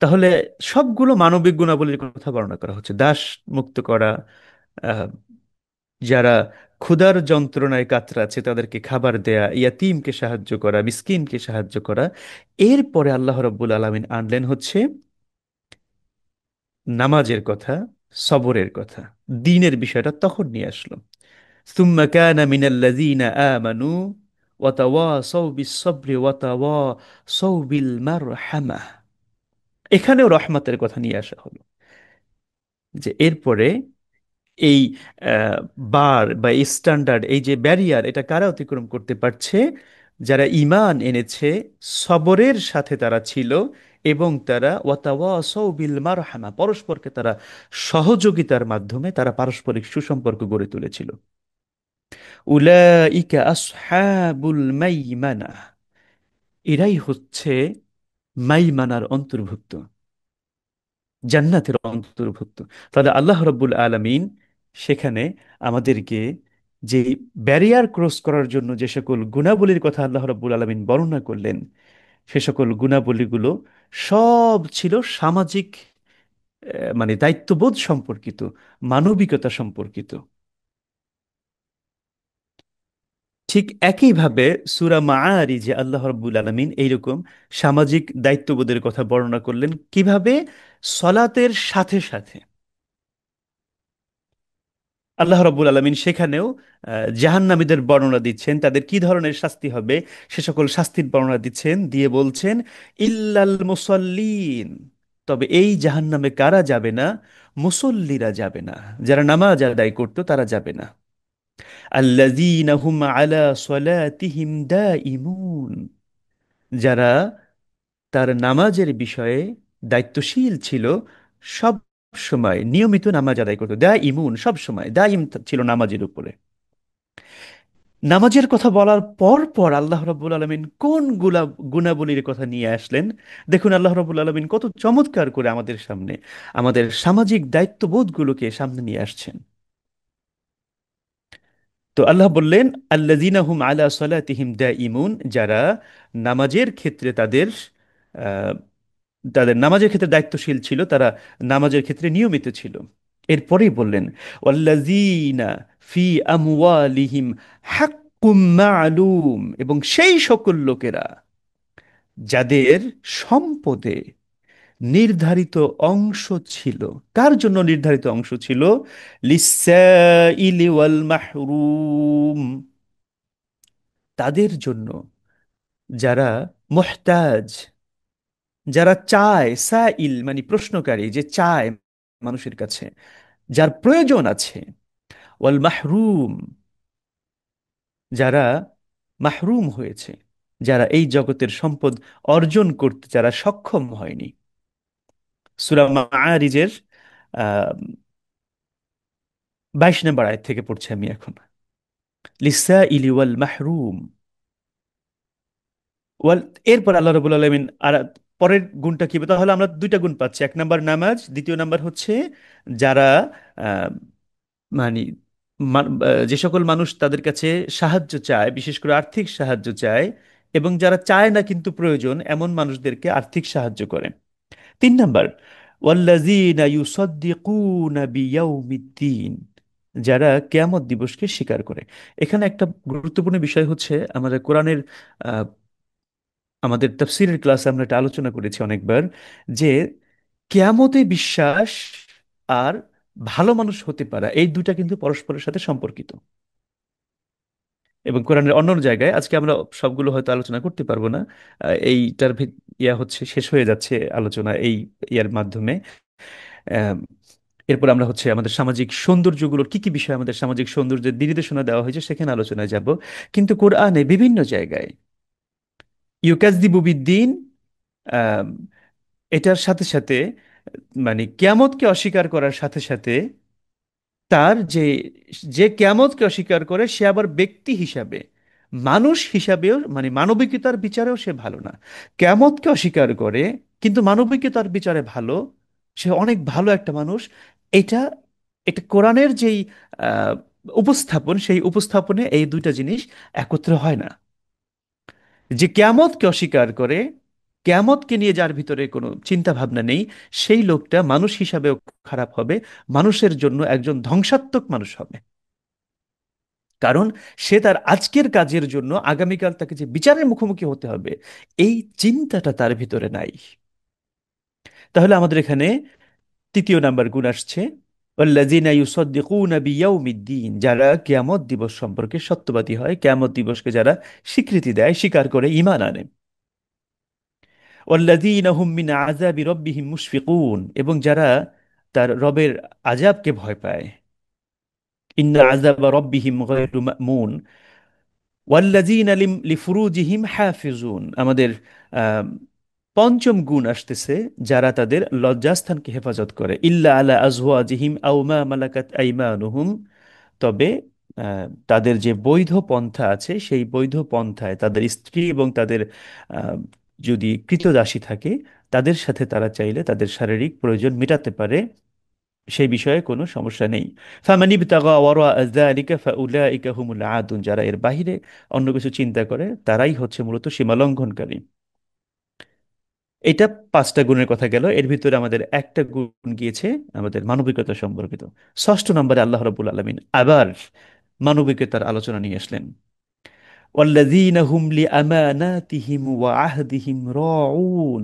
তাহলে সবগুলো মানবিক গুণাবলীর কথা বর্ণনা করা হচ্ছে: দাস মুক্ত করা, আহ, যারা ক্ষুধার যন্ত্রণায় কাতরাচ্ছে তাদেরকে খাবার দেয়া, ইয়াতিমকে সাহায্য করা, মিসকিনকে সাহায্য করা। এরপরে আল্লাহ রাব্বুল আলামিন আনলেন হচ্ছে নামাজের কথা, সবরের কথা, দ্বীনের বিষয়টা তখন নিয়ে আসলো। সুম্মা কানা মিনাল্লাযীনা আমানু ওয়া তাওয়াসাউ বিস-সাবরি ওয়া তাওয়াসাউ বিল মারহামাহ। এখানেও রহমতের কথা নিয়ে আসা হলো, যে এরপরে এই আহ, বার বা স্ট্যান্ডার্ড, এই যে ব্যারিয়ার, এটা কারা অতিক্রম করতে পারছে? যারা ঈমান এনেছে, সবরের সাথে তারা ছিল, এবং তারা ওয়াতাওয়াসাউ বিল মারহামা, পরস্পরকে তারা সহযোগিতার মাধ্যমে তারা পারস্পরিক সুসম্পর্ক গড়ে তুলেছিল। উলাইকা আসহাবুল মাইমানা, এরাই হচ্ছে মাইমানার অন্তর্ভুক্ত, জান্নাতের অন্তর্ভুক্ত। তাহলে আল্লাহ রব্বুল আলামিন সেখানে আমাদেরকে যে ব্যারিয়ার ক্রস করার জন্য যে সকল গুণাবলীর কথা আল্লাহ রব্বুল আলামিন বর্ণনা করলেন, সে সকল গুণাবলীগুলো সব ছিল সামাজিক, মানে দায়িত্ববোধ সম্পর্কিত, মানবিকতা সম্পর্কিত। ঠিক একইভাবে সূরা মাআরিজে আল্লাহ রাব্বুল আলামিন এইরকম সামাজিক দায়িত্ববোধের কথা বর্ণনা করলেন। কিভাবে? সলাতের সাথে সাথে আল্লাহ রাব্বুল আলামিন সেখানেও জাহান্নামীদের বর্ণনা দিচ্ছেন, তাদের কি ধরনের শাস্তি হবে সে সকল শাস্তির বর্ণনা দিচ্ছেন, দিয়ে বলছেন ইল্লাল মুসাল্লিন, তবে এই জাহান্নামে কারা যাবে না? মুসল্লিরা যাবে না, যারা নামাজ আদায় করতো তারা যাবে না। আল্লাযীনা হুম আলা সলাতিহিম দাইমুন, যারা তার নামাজের বিষয়ে দায়িত্বশীল ছিল, সব সময় নিয়মিত নামাজ আদায় করতো। দা ইমুন, সব সময় দাইম ছিল নামাজের উপরে। নামাজের কথা বলার পর পর আল্লাহ রাব্বুল আলামিন কোন গুণাবলীর কথা নিয়ে আসলেন? দেখুন আল্লাহ রাব্বুল আলামিন কত চমৎকার করে আমাদের সামনে আমাদের সামাজিক দায়িত্ববোধগুলোকে সামনে নিয়ে আসছেন। তো আল্লাহ বললেন আল্লাযীনা হুম আলা সলাতিহিম দাইমুন, যারা নামাজের ক্ষেত্রে আহ, তাদের নামাজের ক্ষেত্রে দায়িত্বশীল ছিল, তারা নামাজের ক্ষেত্রে নিয়মিত ছিল। এরপরেই বললেন ওয়াল্লাযীনা ফি আমওয়ালিহিম হাক্কুম মা'লুম, এবং সেই সকল লোকেরা যাদের সম্পদে নির্ধারিত অংশ ছিল। কার জন্য নির্ধারিত অংশ ছিল? লিসাইলি ওয়াল মাহরুম, তাদের জন্য যারা মুহতাজ, যারা চায়, সাইল মানে প্রশ্নকারী, যে চায় মানুষের কাছে, যার প্রয়োজন আছে। ওয়াল মাহরুম, যারা মাহরুম হয়েছে, যারা এই জগতের সম্পদ অর্জন করতে যারা সক্ষম হয়নি। সূরা মাআরিজের আহ 22 নম্বর আয়াত থেকে পড়ছি আমি এখন। লিসাইলি ওয়াল মাহরুম ওয়াল, এরপর আল্লাহ রাব্বুল আলামিন আর পরের গুণটা কি? তাহলে আমরা দুইটা গুণ পাচ্ছি: এক নাম্বার নামাজ, দ্বিতীয় নাম্বার হচ্ছে যারা আহ, মানে যে সকল মানুষ তাদের কাছে সাহায্য চায়, বিশেষ করে আর্থিক সাহায্য চায়, এবং যারা চায় না কিন্তু প্রয়োজন এমন মানুষদেরকে আর্থিক সাহায্য করে। তিন নাম্বার ওয়াল্লাযীনা ইউসাদ্দিকুনা বিয়াউমিদ্দিন, যারা কিয়ামত দিবসকে স্বীকার করে। এখানে একটা গুরুত্বপূর্ণ বিষয় হচ্ছে, আমাদের কোরআনের আমাদের তাফসীরের ক্লাসে আমরা এটা আলোচনা করেছি অনেকবার, যে কিয়ামতে বিশ্বাস আর ভালো মানুষ হতে পারা, এই দুটা কিন্তু পরস্পরের সাথে সম্পর্কিত। এবং কোরআনের অন্য জায়গায়, আজকে আমরা সবগুলো হয়তো আলোচনা করতে পারবো না, এইটার ইয়া হচ্ছে শেষ হয়ে যাচ্ছে আলোচনা এই ইয়ার মাধ্যমে। আহ, এরপর আমরা হচ্ছে আমাদের সামাজিক সৌন্দর্যগুলোর কি কি বিষয় আমাদের সামাজিক সৌন্দর্যের নির্দেশনা দেওয়া হয়েছে সেখানে আলোচনায় যাব। কিন্তু কোরআনে বিভিন্ন জায়গায় ইউকাযযিবু বিদ্দীন, আহ, এটার সাথে সাথে মানে কিয়ামতকে অস্বীকার করার সাথে সাথে তার যে যে কিয়ামতকে অস্বীকার করে সে আবার ব্যক্তি হিসাবে, মানুষ হিসাবেও, মানে মানবিকতার বিচারেও সে ভালো না। কিয়ামতকে অস্বীকার করে কিন্তু মানবিকতার বিচারে ভালো, সে অনেক ভালো একটা মানুষ। এটা এটা কোরআনের যেই আহ, উপস্থাপন, সেই উপস্থাপনে এই দুইটা জিনিস একত্র হয় না। যে কিয়ামতকে অস্বীকার করে কিয়ামতকে নিয়ে যার ভিতরে কোনো চিন্তা ভাবনা নেই, সেই লোকটা মানুষ হিসাবেও খারাপ হবে, মানুষের জন্য একজন ধ্বংসাত্মক মানুষ হবে। কারণ সে তার আজকের কাজের জন্য আগামীকাল তাকে যে বিচারের মুখোমুখি হতে হবে, এই চিন্তাটা তার ভিতরে নাই। তাহলে আমাদের এখানে তৃতীয় নাম্বার গুণ আসছে, ওয়াল্লাযীনা ইউসাদ্দিকুনা বিয়াউমিদ্দিন, যারা কিয়ামত দিবস সম্পর্কে সত্যবাদী হয়, কিয়ামত দিবসকে যারা স্বীকৃতি দেয়, স্বীকার করে, ঈমান আনে। ওয়াল্লাযীনা হুম মিন আযাবি রাব্বিহিম মুশফিকুন, এবং যারা তার রবের আযাবকে ভয় পায়। ইন্না আযাবা রাব্বিহিম গায়রু মা'মুন। ওয়াল্লাযীনা লিফুরুজিহিম হাফিজুন, আমাদের আহ, পঞ্চম গুণ আসতেছে, যারা তাদের লজ্জাস্থানকে হেফাজত করে। ইল্লা আলা আজওয়াজিহিম আও মা মালাকাত আইমানুহুম, তবে তাদের যে বৈধ পন্থা আছে, সেই বৈধ পন্থায় তাদের স্ত্রী এবং তাদের আহ, যদি কৃতদাসী থাকে, তাদের সাথে তারা চাইলে তাদের শারীরিক প্রয়োজন মেটাতে পারে, সেই বিষয়ে কোনো সমস্যা নেই। ফামান ইবতাগা ওয়ারা যালিকা ফাউলাইকা হুমুল আদুন, যারা এর বাইরে অন্য কিছু চিন্তা করে তারাই হচ্ছে মূলত সীমালঙ্ঘনকারী। এটা পাঁচটা গুণের কথা গেল, এর ভিতরে আমাদের একটা গুণ গিয়েছে আমাদের মানবিকতা সম্পর্কিত। ষষ্ঠ নম্বরে আল্লাহ রাব্বুল আলামিন আবার মানবিকতার আলোচনা নিয়ে আসলেন। ওয়াল্লাযীনা হুম লিআমানাতিহিম ওয়া আহদিহিম রাউন,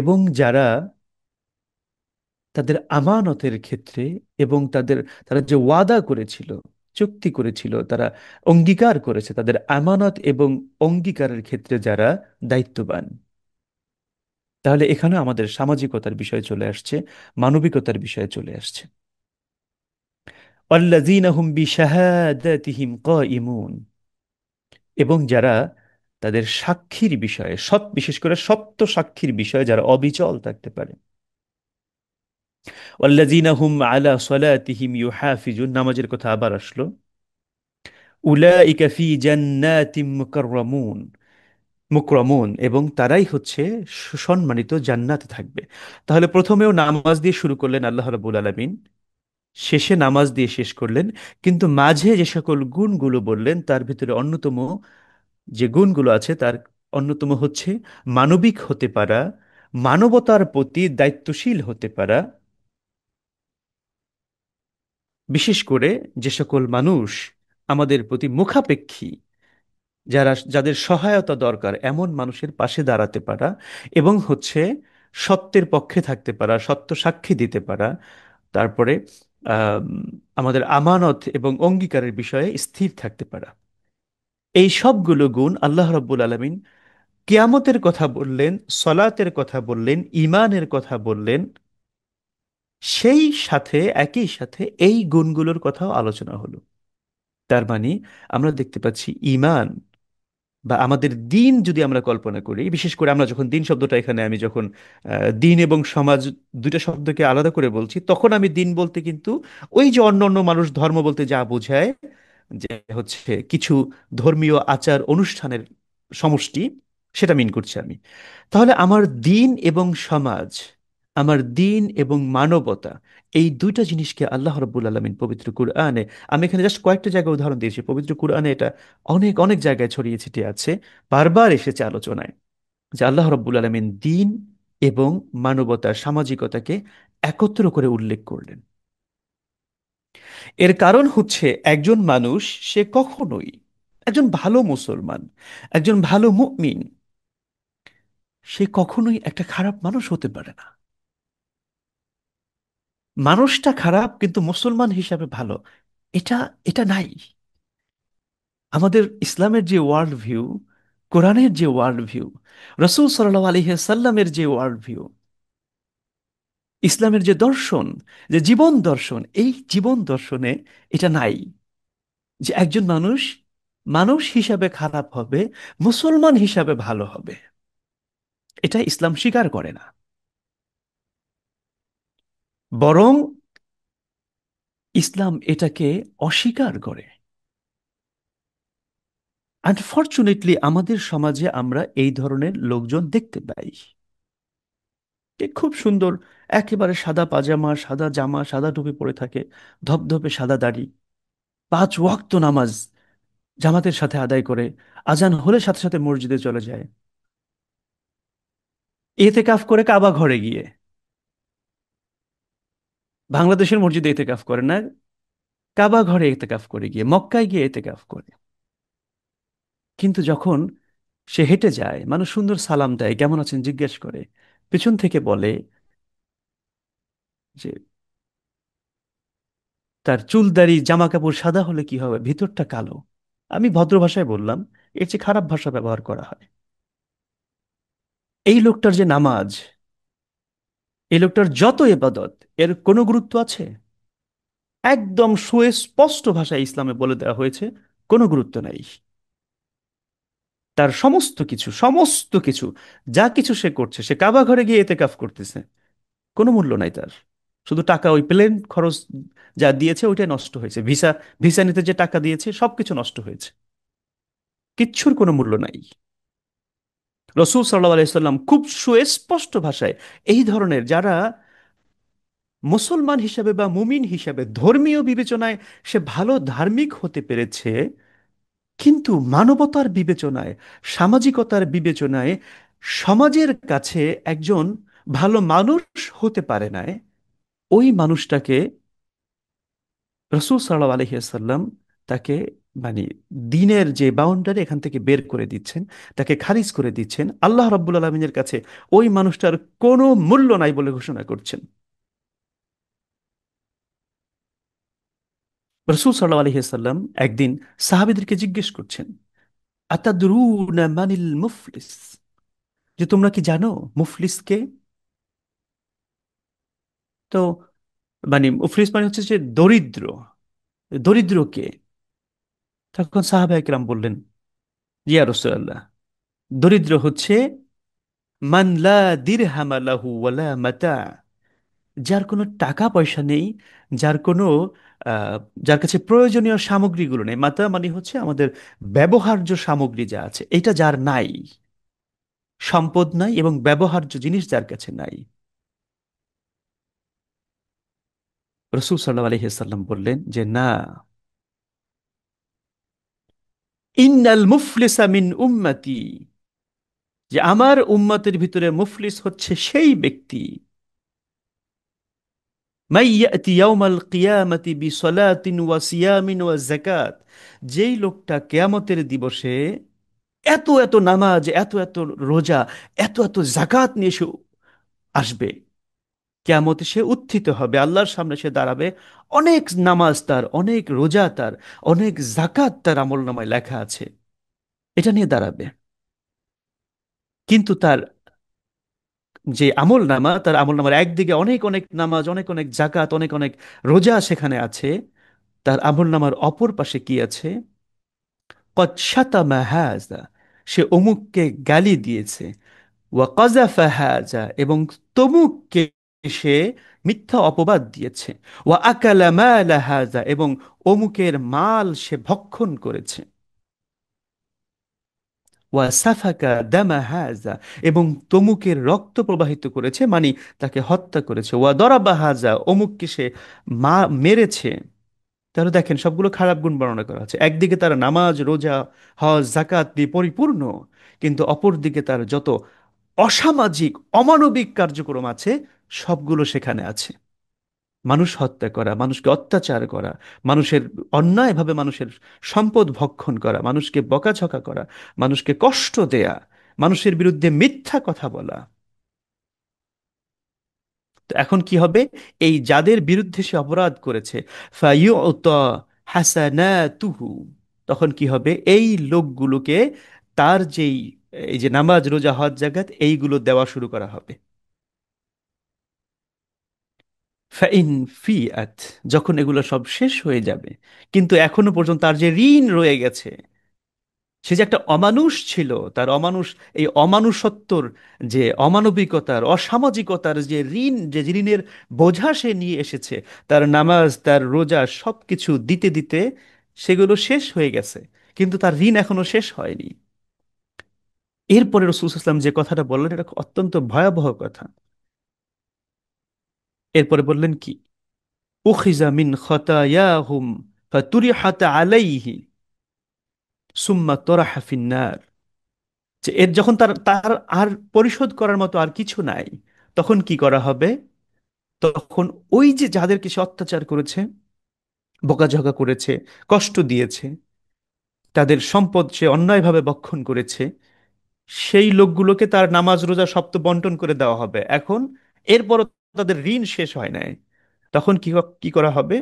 এবং যারা তাদের আমানতের ক্ষেত্রে এবং তারা যে ওয়াদা করেছিল, চুক্তি করেছিল, তারা অঙ্গীকার করেছে, তাদের আমানত এবং অঙ্গীকারের ক্ষেত্রে যারা দায়িত্ববান। তাহলে এখানে আমাদের সামাজিকতার বিষয় চলে আসছে, মানবিকতার বিষয় চলে আসছে। ওয়াল্লাযীনা হুম বিশাহাদাতিহিম কায়িমুন, এবং যারা তাদের সাক্ষীর বিষয়ে, বিশেষ করে সত্য সাক্ষীর বিষয়ে যারা অবিচল থাকতে পারে। ওয়াল্লাযীনা হুম আলা সলাতিহিম ইউহাফিজুন, নামাজের কথা আবার আসলো। উলাইকা ফি জান্নাতিম মুকরামুন, এবং তারাই হচ্ছে সুসম্মানিত, জান্নাতে থাকবে। তাহলে প্রথমেও নামাজ দিয়ে শুরু করলেন আল্লাহ রাব্বুল আলামিন, শেষে নামাজ দিয়ে শেষ করলেন, কিন্তু মাঝে যে সকল গুণগুলো বললেন তার ভিতরে অন্যতম যে গুণগুলো আছে তার অন্যতম হচ্ছে মানবিক হতে পারা, মানবতার প্রতি দায়িত্বশীল হতে পারা। বিশেষ করে যে সকল মানুষ আমাদের প্রতি মুখাপেক্ষী, যাদের সহায়তা দরকার, এমন মানুষের পাশে দাঁড়াতে পারা, এবং হচ্ছে সত্যের পক্ষে থাকতে পারা, সত্য সাক্ষী দিতে পারা। তারপরে আম, আমাদের আমানত এবং অঙ্গীকারের বিষয়ে স্থির থাকতে পারা। এই সবগুলো গুণ আল্লাহ রাব্বুল আলামিন কিয়ামতের কথা বললেন, সলাতের কথা বললেন, ঈমানের কথা বললেন, সেই সাথে একই সাথে এই গুণগুলোর কথাও আলোচনা হলো। তার মানে আমরা দেখতে পাচ্ছি ঈমান বা আমাদের দিন যদি আমরা কল্পনা করি, বিশেষ করে আমরা যখন দিন শব্দটা এখানে আমি যখন দিন এবং সমাজ দুইটা শব্দকে আলাদা করে বলছি, তখন আমি দিন বলতে কিন্তু ওই যে অন্য অন্য মানুষ ধর্ম বলতে যা বোঝায়, যে হচ্ছে কিছু ধর্মীয় আচার অনুষ্ঠানের সমষ্টি, সেটা মিন করছি আমি। তাহলে আমার দিন এবং সমাজ, আমার দিন এবং মানবতা, এই দুইটা জিনিসকে আল্লাহ রাব্বুল আলামিন পবিত্র কুরআনে, আমি এখানে জাস্ট কয়েকটা জায়গায় উদাহরণ দিয়েছি, পবিত্র কুরআনে এটা অনেক অনেক জায়গায় ছড়িয়ে ছিটিয়ে আছে, বারবার এসেছে আলোচনায়, যে আল্লাহ রাব্বুল আলামিন দিন এবং মানবতা, সামাজিকতাকে একত্র করে উল্লেখ করলেন। এর কারণ হচ্ছে একজন মানুষ, সে কখনোই, একজন ভালো মুসলমান, একজন ভালো মুমিন, সে কখনোই একটা খারাপ মানুষ হতে পারে না। মানুষটা খারাপ কিন্তু মুসলমান হিসাবে ভালো, এটা এটা নাই। আমাদের ইসলামের যে ওয়ার্ল্ড ভিউ, কোরআনের যে ওয়ার্ল্ড ভিউ, রসূল সাল্লাল্লাহু আলাইহি সাল্লামের যে ওয়ার্ল্ড ভিউ, ইসলামের যে দর্শন, যে জীবন দর্শন, এই জীবন দর্শনে এটা নাই যে একজন মানুষ মানুষ হিসাবে খারাপ হবে, মুসলমান হিসাবে ভালো হবে। এটা ইসলাম স্বীকার করে না, বরং ইসলাম এটাকে অস্বীকার করে। আনফর্চুনেটলি আমাদের সমাজে আমরা এই ধরনের লোকজন দেখতে পাই, যে খুব সুন্দর, একেবারে সাদা পাজামা, সাদা জামা, সাদা টুপি পরে থাকে, ধবধবে সাদা দাড়ি, 5 ওয়াক্ত নামাজ জামাতের সাথে আদায় করে, আজান হলে সাথে সাথে মসজিদে চলে যায়, এতেকাফ করে কাবা ঘরে গিয়ে। বাংলাদেশের মসজিদে এতেকাফ করে না, কাবা ঘরে এতেকাফ করে গিয়ে, মক্কায় গিয়ে এতেকাফ করে। কিন্তু যখন সে হেঁটে যায়, মানুষ সুন্দর সালাম দেয়, কেমন আছেন জিজ্ঞেস করে, পেছন থেকে বলে যে তার চুল দাড়ি জামা কাপড় সাদা হলে কি হবে, ভিতরটা কালো। আমি ভদ্র ভাষায় বললাম, এর চেয়ে খারাপ ভাষা ব্যবহার করা হয়। এই লোকটার যে নামাজ, এই লোকটার যত ইবাদত, এর কোনো গুরুত্ব আছে? একদম সুস্পষ্ট ভাষায় ইসলামে বলে দেওয়া হয়েছে, কোনো গুরুত্ব নাই। তার সমস্ত কিছু, সমস্ত কিছু, যা কিছু সে করছে, সে কাবা ঘরে গিয়ে এতেকাফ করতেছে, কোনো মূল্য নাই তার। শুধু টাকা, ওই প্লেন খরচ যা দিয়েছে ওইটাই নষ্ট হয়েছে, ভিসা, ভিসা নিতে যে টাকা দিয়েছে সবকিছু নষ্ট হয়েছে, কিচ্ছুর কোনো মূল্য নাই। রসুল সাল্লাহ আলাইসাল্লাম খুব সুস্পষ্ট ভাষায়, এই ধরনের যারা মুসলমান হিসাবে বা মুমিন হিসাবে ধর্মীয় বিবেচনায় সে ভালো ধার্মিক হতে পেরেছে, কিন্তু মানবতার বিবেচনায়, সামাজিকতার বিবেচনায় সমাজের কাছে একজন ভালো মানুষ হতে পারে না, ওই মানুষটাকে রসুল সাল্লাহ আলহিহাল্লাম তাকে, মানে দিনের যে বাউন্ডারি, এখান থেকে বের করে দিচ্ছেন, তাকে খারিজ করে দিচ্ছেন, আল্লাহ রাব্বুল আলমিনের কাছে ওই মানুষটার কোনো মূল্য নাই বলে ঘোষণা করছেন। রসুল সাল্লাহ আলহিহাল্লাম একদিন সাহাবিদেরকে জিজ্ঞেস করছেন, আতাদরুনা মানিল মুফলিস, যে তোমরা কি জানো মুফলিসকে? তো মানে মুফলিস মানে হচ্ছে যে দরিদ্র, দরিদ্র কে? তখন সাহাবা একরাম বললেন, ইয়া রাসূলুল্লাহ, দরিদ্র হচ্ছে মান লা দিরহামা লাহু ওয়ালা মাতা, যার কোনো টাকা পয়সা নেই, যার কোনো আহ, যার কাছে প্রয়োজনীয় সামগ্রীগুলো নেই। মাতা মানে হচ্ছে আমাদের ব্যবহার্য সামগ্রী যা আছে, এটা যার নাই, সম্পদ নাই এবং ব্যবহার্য জিনিস যার কাছে নাই। রসুল সাল্লাহ আলহিহাল্লাম বললেন যে না, ইন্নাল মুফলিসা মিন উম্মতি, যে আমার উম্মতের ভিতরে মুফলিস হচ্ছে সেই ব্যক্তি, মাই ইয়াতি ইয়াউমাল কিয়ামাতি বিসলাতিন ওয়া সিয়ামিন ওয়া যাকাত, যেই লোকটা কিয়ামতের দিবসে এত এত নামাজ, এত এত রোজা, এত এত জাকাত নিয়ে সে আসবে, কিয়ামতে সে উত্থিত হবে, আল্লাহর সামনে সে দাঁড়াবে, অনেক নামাজ তার, অনেক রোজা তার, অনেক জাকাত তার আমলনামায় লেখা আছে, এটা নিয়ে দাঁড়াবে। কিন্তু তার যে আমল নামা, তার আমল নামার একদিকে অনেক অনেক নামাজ, অনেক অনেক জাকাত, অনেক অনেক রোজা সেখানে আছে, তার আমল নামার অপর পাশে কি আছে? কদ শাতামা হাযা, সে অমুককে গালি দিয়েছে, ওয়া কাযাফা হাযা, এবং তমুককে সে মিথ্যা অপবাদ দিয়েছে, ওয়া আকালা মালা হাযা, এবং অমুকের মাল সে ভক্ষণ করেছে, ওয়া সাফাকা দামা হাযা, এবং তমুকের রক্ত প্রবাহিত করেছে, মানে তাকে হত্যা করেছে, ওয়া দরাবা হাযা, অমুককে সে মেরেছে। তাহলে দেখেন, সবগুলো খারাপ গুণ বর্ণনা করা আছে। একদিকে তার নামাজ, রোজা, হজ, জাকাত দিয়ে পরিপূর্ণ, কিন্তু অপরদিকে তার যত অসামাজিক, অমানবিক কার্যক্রম আছে সবগুলো সেখানে আছে। মানুষ হত্যা করা, মানুষকে অত্যাচার করা, মানুষের অন্যায়ভাবে মানুষের সম্পদ ভক্ষণ করা, মানুষকে বকাঝকা করা, মানুষকে কষ্ট দেয়া, মানুষের বিরুদ্ধে মিথ্যা কথা বলা। তো এখন কি হবে? এই যাদের বিরুদ্ধে সে অপরাধ করেছে, ফায়ুতা হাসানাতুহু, তখন কি হবে? এই লোকগুলোকে তার যেই, এই যে নামাজ, রোজা, হজ, জাকাত, এইগুলো দেওয়া শুরু করা হবে। ফাইন ফিআত, যখন এগুলো সব শেষ হয়ে যাবে, কিন্তু এখনো পর্যন্ত তার যে ঋণ রয়ে গেছে, সে যে একটা অমানুষ ছিল, তার অমানুষ, এই অমানুষত্বর, যে অমানবিকতার, অসামাজিকতার যে ঋণ, যে ঋণের বোঝা সে নিয়ে এসেছে, তার নামাজ, তার রোজা সবকিছু দিতে দিতে সেগুলো শেষ হয়ে গেছে, কিন্তু তার ঋণ এখনো শেষ হয়নি। এরপরে রসুল ইসলাম যে কথাটা বললেন, এটা অত্যন্ত ভয়াবহ কথা। এরপরে বললেন কি, উখিজা মিন খতায়াহুম ফাতুরিহাত আলাইহি সুম্মা তোরাহা ফিন্নার, যে এর যখন তার তার আর পরিশোধ করার মতো আর কিছু নাই, তখন কি করা হবে? তখন ওই যে যাদেরকে সে অত্যাচার করেছে, বকাঝকা করেছে, কষ্ট দিয়েছে, তাদের সম্পদ সে অন্যায়ভাবে বক্ষণ করেছে, সেই লোকগুলোকে তার নামাজ রোজা সব তো বন্টন করে দেওয়া হবে এখন। এরপরও তাদের ঋণ শেষ হয় নাই। তখন কি করা হবে?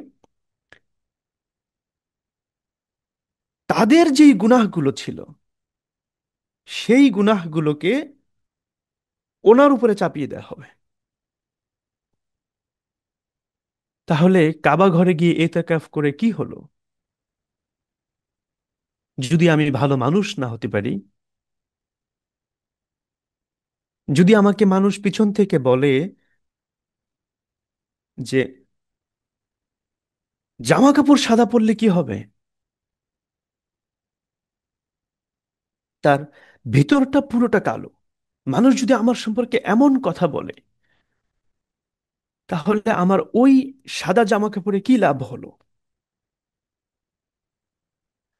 তাদের যেই গুনাহগুলো ছিল, সেই গুনাহগুলোকে ওনার উপরে চাপিয়ে দেওয়া হবে। তাহলে কাবা ঘরে গিয়ে এতেকাফ করে কি হলো? যদি আমি ভালো মানুষ না হতে পারি, যদি আমাকে মানুষ পিছন থেকে বলে যে জামা কাপড় সাদা পরলে কি হবে, তার ভিতরটা পুরোটা কালো, মানুষ যদি আমার সম্পর্কে এমন কথা বলে, তাহলে আমার ওই সাদা জামা কাপড়ে কি লাভ হলো?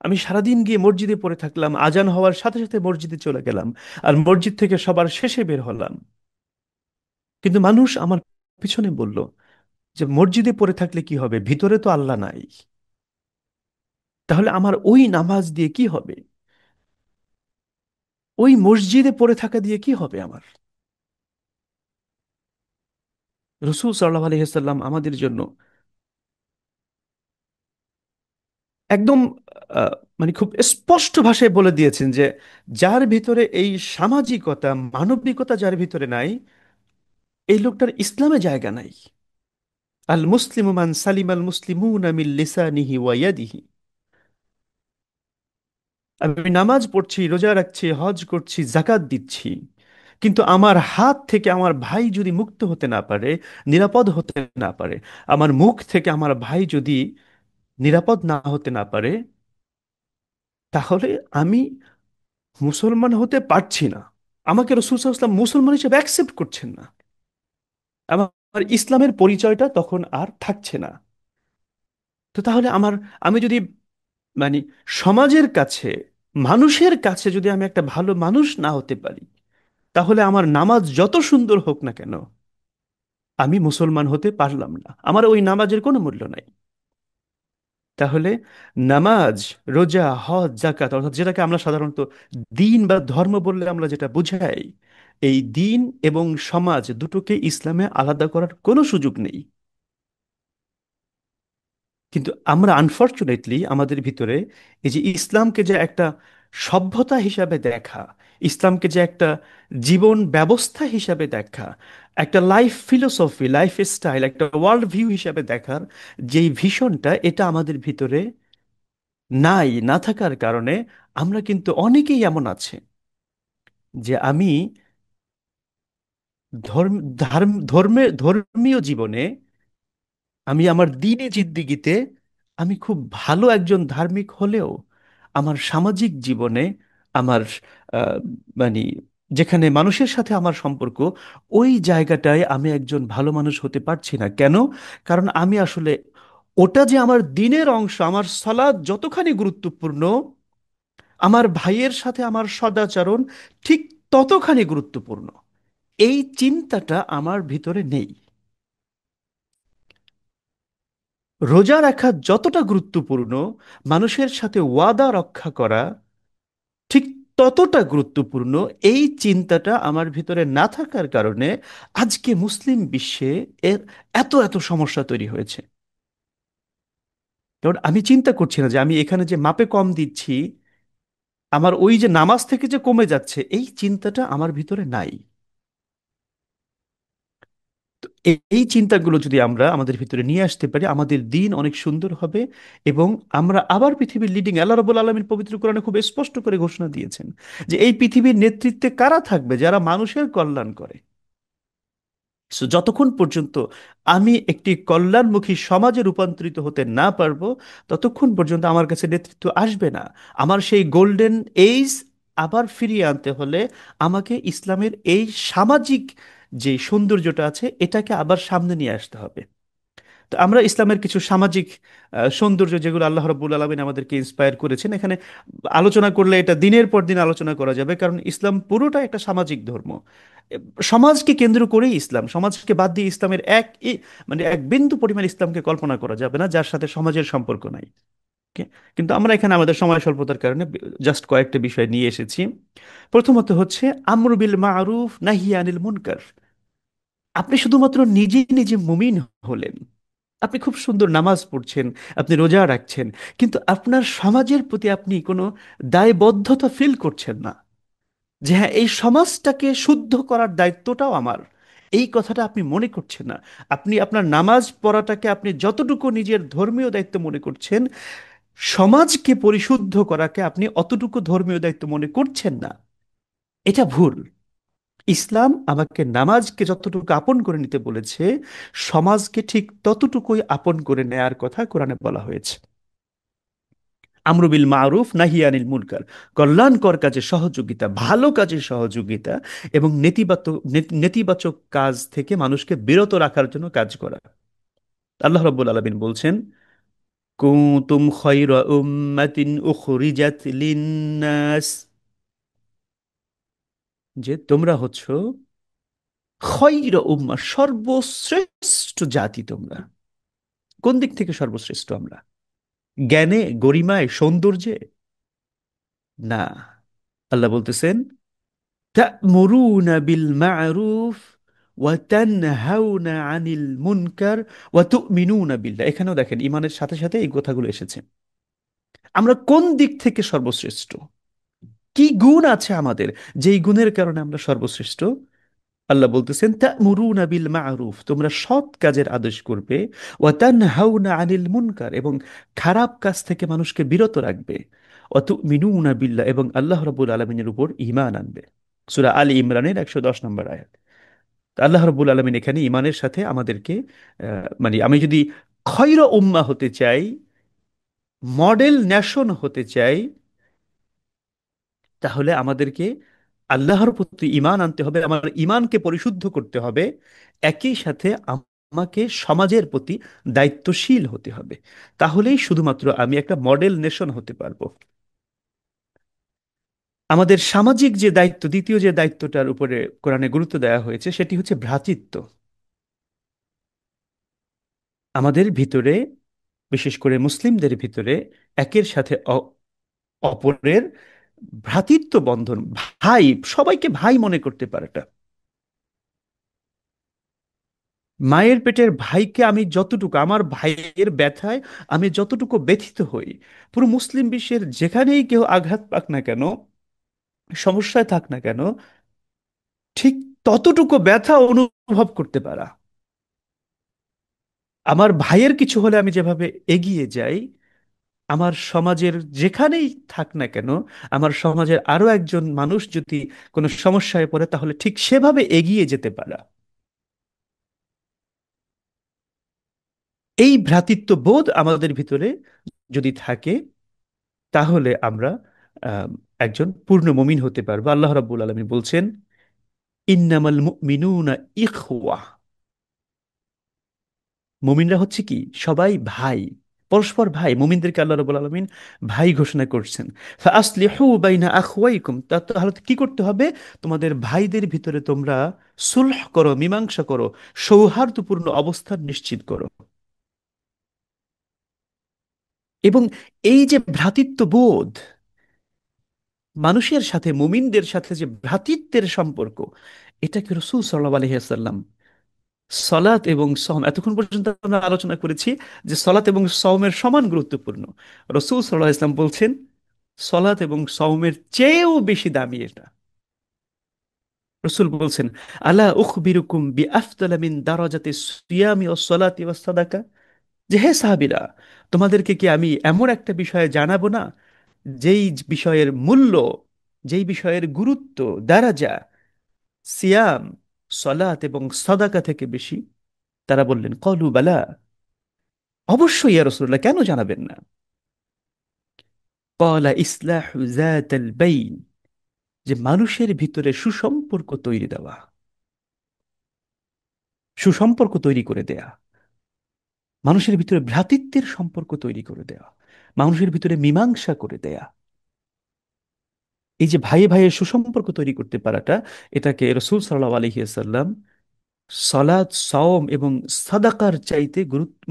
আমি সারাদিন গিয়ে মসজিদে পড়ে থাকলাম, আজান হওয়ার সাথে সাথে মসজিদে চলে গেলাম, আর মসজিদ থেকে সবার শেষে বের হলাম, কিন্তু মানুষ আমার পিছনে বলল যে মসজিদে পড়ে থাকলে কি হবে, ভিতরে তো আল্লাহ নাই। তাহলে আমার ওই নামাজ দিয়ে কি হবে? ওই মসজিদে পড়ে থাকা দিয়ে কি হবে আমার? রসূল সাল্লাহ আলহিহাল্লাম আমাদের জন্য একদম আহ, মানে খুব স্পষ্ট ভাষায় বলে দিয়েছেন যে যার ভিতরে এই সামাজিকতা, মানবিকতা যার ভিতরে নাই, এই লোকটার ইসলামে জায়গা নাই। আল মুসলিমু মান সালিম আল মুসলিমুনা মিন লিসানিহি ওয়া ইয়াদিহি। আমি নামাজ পড়ছি, রোজা রাখছি, হজ করছি, জাকাত দিচ্ছি, কিন্তু আমার হাত থেকে আমার ভাই যদি মুক্ত হতে না পারে, নিরাপদ হতে না পারে, আমার মুখ থেকে আমার ভাই যদি নিরাপদ না হতে না পারে, তাহলে আমি মুসলমান হতে পারছি না। আমাকে রাসূল সাল্লাল্লাহু আলাইহি ওয়াসাল্লাম মুসলমান হিসেবে অ্যাকসেপ্ট করছেন না। আমার ইসলামের পরিচয়টা তখন আর থাকছে না। তো তাহলে আমি যদি মানে সমাজের কাছে, মানুষের কাছে যদি আমি একটা ভালো মানুষ না হতে পারি, তাহলে আমার নামাজ যত সুন্দর হোক না কেন, আমি মুসলমান হতে পারলাম না, আমার ওই নামাজের কোনো মূল্য নাই। তাহলে নামাজ, রোজা, হজ, জাকাত, অর্থাৎ যেটাকে আমরা সাধারণত দিন বা ধর্ম বললে আমরা যেটা বুঝাই, এই দিন এবং সমাজ দুটোকে ইসলামে আলাদা করার কোনো সুযোগ নেই। কিন্তু আমরা আনফর্চুনেটলি আমাদের ভিতরে এই যে ইসলামকে যে একটা সভ্যতা হিসাবে দেখা, ইসলামকে যে একটা জীবন ব্যবস্থা হিসাবে দেখা, একটা লাইফ ফিলোসফি, লাইফ স্টাইল, একটা ওয়ার্ল্ড ভিউ হিসাবে দেখার যেই ভিশনটা, এটা আমাদের ভিতরে নাই। না থাকার কারণে আমরা কিন্তু অনেকেই এমন আছে যে আমি ধর্ম ধর্মীয় জীবনে, আমি আমার দিনে জিন্দিগিতে আমি খুব ভালো একজন ধার্মিক হলেও আমার সামাজিক জীবনে, আমার আহ, মানে যেখানে মানুষের সাথে আমার সম্পর্ক, ওই জায়গাটায় আমি একজন ভালো মানুষ হতে পারছি না। কেন? কারণ আমি আসলে ওটা যে আমার দিনের অংশ, আমার সালাত যতখানি গুরুত্বপূর্ণ, আমার ভাইয়ের সাথে আমার সদাচরণ ঠিক ততখানি গুরুত্বপূর্ণ, এই চিন্তাটা আমার ভিতরে নেই। রোজা রাখা যতটা গুরুত্বপূর্ণ, মানুষের সাথে ওয়াদা রক্ষা করা ঠিক ততটা গুরুত্বপূর্ণ, এই চিন্তাটা আমার ভিতরে না থাকার কারণে আজকে মুসলিম বিশ্বে এর এত এত সমস্যা তৈরি হয়েছে। কারণ আমি চিন্তা করছি না যে আমি এখানে যে মাপে কম দিচ্ছি, আমার ওই যে নামাজ থেকে যে কমে যাচ্ছে, এই চিন্তাটা আমার ভিতরে নাই। তো এই চিন্তাগুলো যদি আমরা আমাদের ভিতরে নিয়ে আসতে পারি, আমাদের দিন অনেক সুন্দর হবে। এবং আমরা আবার পৃথিবীর লিডিং, আল্লাহ রাব্বুল আলামিন পবিত্র কোরআনে খুব স্পষ্ট করে ঘোষণা দিয়েছেন যে এই পৃথিবীর নেতৃত্বে কারা থাকবে, যারা মানুষের কল্যাণ করে। So, যতক্ষণ পর্যন্ত আমি একটি কল্যাণমুখী সমাজে রূপান্তরিত হতে না পারবো, ততক্ষণ পর্যন্ত আমার কাছে নেতৃত্ব আসবে না। আমার সেই গোল্ডেন এইজ আবার ফিরিয়ে আনতে হলে আমাকে ইসলামের এই সামাজিক যে সৌন্দর্যটা আছে, এটাকে আবার সামনে নিয়ে আসতে হবে। তো আমরা ইসলামের কিছু সামাজিক সৌন্দর্য যেগুলো আল্লাহ রাব্বুল আলামিন আমাদেরকে ইন্সপায়ার করেছেন, এখানে আলোচনা করলে এটা দিনের পর দিন আলোচনা করা যাবে, কারণ ইসলাম পুরোটা একটা সামাজিক ধর্ম। এ, সমাজকে কেন্দ্র করেই ইসলাম, সমাজকে বাদ দিয়ে ইসলামের মানে এক বিন্দু পরিমাণ ইসলামকে কল্পনা করা যাবে না যার সাথে সমাজের সম্পর্ক নাই। Okay? কিন্তু আমরা এখানে আমাদের সময় স্বল্পতার কারণে জাস্ট কয়েকটা বিষয় নিয়ে এসেছি। প্রথমত হচ্ছে আমরু বিল মারুফ নাহি আনিল মুনকার। আপনি শুধুমাত্র নিজে নিজে মুমিন হলেন, আপনি খুব সুন্দর নামাজ পড়ছেন, আপনি রোজা রাখছেন, কিন্তু আপনার সমাজের প্রতি আপনি কোনো দায়বদ্ধতা ফিল করছেন না, যে হ্যাঁ এই সমাজটাকে শুদ্ধ করার দায়িত্বটাও আমার, এই কথাটা আপনি মনে করছেন না। আপনি আপনার নামাজ পড়াটাকে আপনি যতটুকু নিজের ধর্মীয় দায়িত্ব মনে করছেন, সমাজকে পরিশুদ্ধ করাকে আপনি অতটুকু ধর্মীয় দায়িত্ব মনে করছেন না। এটা ভুল। ইসলাম আমাকে নামাজকে যতটুকু আপন করে নিতে বলেছে, সমাজকে ঠিক ততটুকুই আপন করে নেয়ার কথা কোরআনে বলা হয়েছে। আমরু বিল মারুফ নাহি আনিল মুনকার, কল্যাণকর কাজে সহযোগিতা, ভালো কাজে সহযোগিতা, এবং নেতিবাচক কাজ থেকে মানুষকে বিরত রাখার জন্য কাজ করা। আল্লাহ রাব্বুল আলামিন বলছেন, কুনতুম খায়রা উম্মাতিন উখরিজাত লিন্নাস, যে তোমরা হচ্ছ খৈর উম্মাহ, সর্বশ্রেষ্ঠ জাতি তোমরা। কোন দিক থেকে সর্বশ্রেষ্ঠ আমরা? জ্ঞানে, গরিমায়, সৌন্দর্যে? না। আল্লাহ বলতেছেন, তা'মুরুনা বিল মা'রুফ ওয়া তানহাউনা আনিল মুনকার ওয়া তু'মিনুনা বিল্লাহ। এখানেও দেখেন ইমানের সাথে সাথে এই কথাগুলো এসেছে। আমরা কোন দিক থেকে সর্বশ্রেষ্ঠ? কি গুণ আছে আমাদের যেই গুণের কারণে আমরা সর্বশ্রেষ্ঠ? আল্লাহ বলতেছেন, তা'মুরুনা বিল মা'রুফ, তোমরা সৎ কাজের আদেশ করবে, ওয়া তানহাউনা আনিল মুনকার, এবং খারাপ কাজ থেকে মানুষকে বিরত রাখবে, ওয়া তু'মিনুনা বিল্লাহ, এবং আল্লাহ রাব্বুল আলামিনের উপর ঈমান আনবে। সূরা আলী ইমরানের 110 নম্বর আয়াত। তো আল্লাহ রাব্বুল আলামিন এখানে ঈমানের সাথে আমাদেরকে মানে আমি যদি খয়র উম্মাহ হতে চাই, মডেল নেশন হতে চাই, তাহলে আমাদেরকে আল্লাহর প্রতি ঈমান আনতে হবে, আমার ঈমানকে পরিশুদ্ধ করতে হবে। একই সাথে আমাকে সমাজের প্রতি দায়িত্বশীল হতে হবে। তাহলেই শুধুমাত্র আমি একটা মডেল নেশন হতে পারবো। আমাদের সামাজিক যে দায়িত্ব, দ্বিতীয় যে দায়িত্বটার উপরে কোরআনে গুরুত্ব দেওয়া হয়েছে, সেটি হচ্ছে ভ্রাতৃত্ব। আমাদের ভিতরে, বিশেষ করে মুসলিমদের ভিতরে, একের সাথে অপরের ভ্রাতৃত্ব বন্ধন, ভাই, সবাইকে ভাই মনে করতে পারাটা। মায়ের পেটের ভাইকে আমি যতটুকু, আমার ভাইয়ের ব্যথায় আমি যতটুকু ব্যথিত হই, পুরো মুসলিম বিশ্বের যেখানেই কেউ আঘাত পাক না কেন, সমস্যায় থাক না কেন, ঠিক ততটুকু ব্যথা অনুভব করতে পারা। আমার ভাইয়ের কিছু হলে আমি যেভাবে এগিয়ে যাই, আমার সমাজের যেখানেই থাক না কেন, আমার সমাজের আরো একজন মানুষ যদি কোনো সমস্যায় পড়ে, তাহলে ঠিক সেভাবে এগিয়ে যেতে পারা। এই ভ্রাতৃত্ববোধ আমাদের ভিতরে যদি থাকে, তাহলে আমরা আহ, একজন পূর্ণ মুমিন হতে পারবো। আল্লাহ রাব্বুল আলামিন বলছেন, ইন্নামাল মুমিনুনা ইখওয়া, মুমিনরা হচ্ছে কি, সবাই ভাই, পরস্পর ভাই। মুমিনদেরকে আল্লাহ রাব্বুল আলামিন ভাই ঘোষণা করছেন। ফাআসলিহু বাইনা আখওয়াইকুম, তাহলে কি করতে হবে? তোমাদের ভাইদের ভিতরে তোমরা সুলহ করো, মীমাংসা করো, সৌহার্দ্যপূর্ণ অবস্থান নিশ্চিত করো। এবং এই যে ভ্রাতৃত্ববোধ, মানুষের সাথে, মুমিনদের সাথে যে ভ্রাতৃত্বের সম্পর্ক, এটাকে রাসূল সাল্লাল্লাহু আলাইহি ওয়াসাল্লাম সলাত এবং সওম, এতক্ষণ পর্যন্ত আমরা আলোচনা করেছি যে সলাত এবং সওমের সমান গুরুত্বপূর্ণ। রাসূল সাল্লাল্লাহু আলাইহি ওয়াসাল্লাম বলছেন, সলাত এবং সওমের চেয়েও বেশি দামি এটা। রাসূল বলছেন, আলা উখবিরুকুম বিআফদালা মিন দারাজাতি সিয়ামি ওয়াস সালাতি ওয়াস সাদাকা, যে হে সাহাবীরা, তোমাদেরকে কি আমি এমন একটা বিষয়ে জানাবো না, যেই বিষয়ের মূল্য, যেই বিষয়ের গুরুত্ব, দারাজা, সিয়াম, সলাত এবং সাদাকা থেকে বেশি? তারা বললেন, কলু বালা, অবশ্যই ইয়া রাসূলুল্লাহ, কেন জানাবেন না? ক্বালা ইসলাহু যাতাল বাইন, যে মানুষের ভিতরে সুসম্পর্ক তৈরি দেওয়া, সুসম্পর্ক তৈরি করে দেয়া। মানুষের ভিতরে ভ্রাতৃত্বের সম্পর্ক তৈরি করে দেওয়া, মানুষের ভিতরে মীমাংসা করে দেয়া, এই যে ভাইয়ে ভাইয়ে সুসম্পর্ক তৈরি করতে পারাটা, এটাকে রসুল সাল্লাল্লাহু আলাইহি ওয়াসাল্লাম সালাত, সওম এবং সাদাকার চাইতে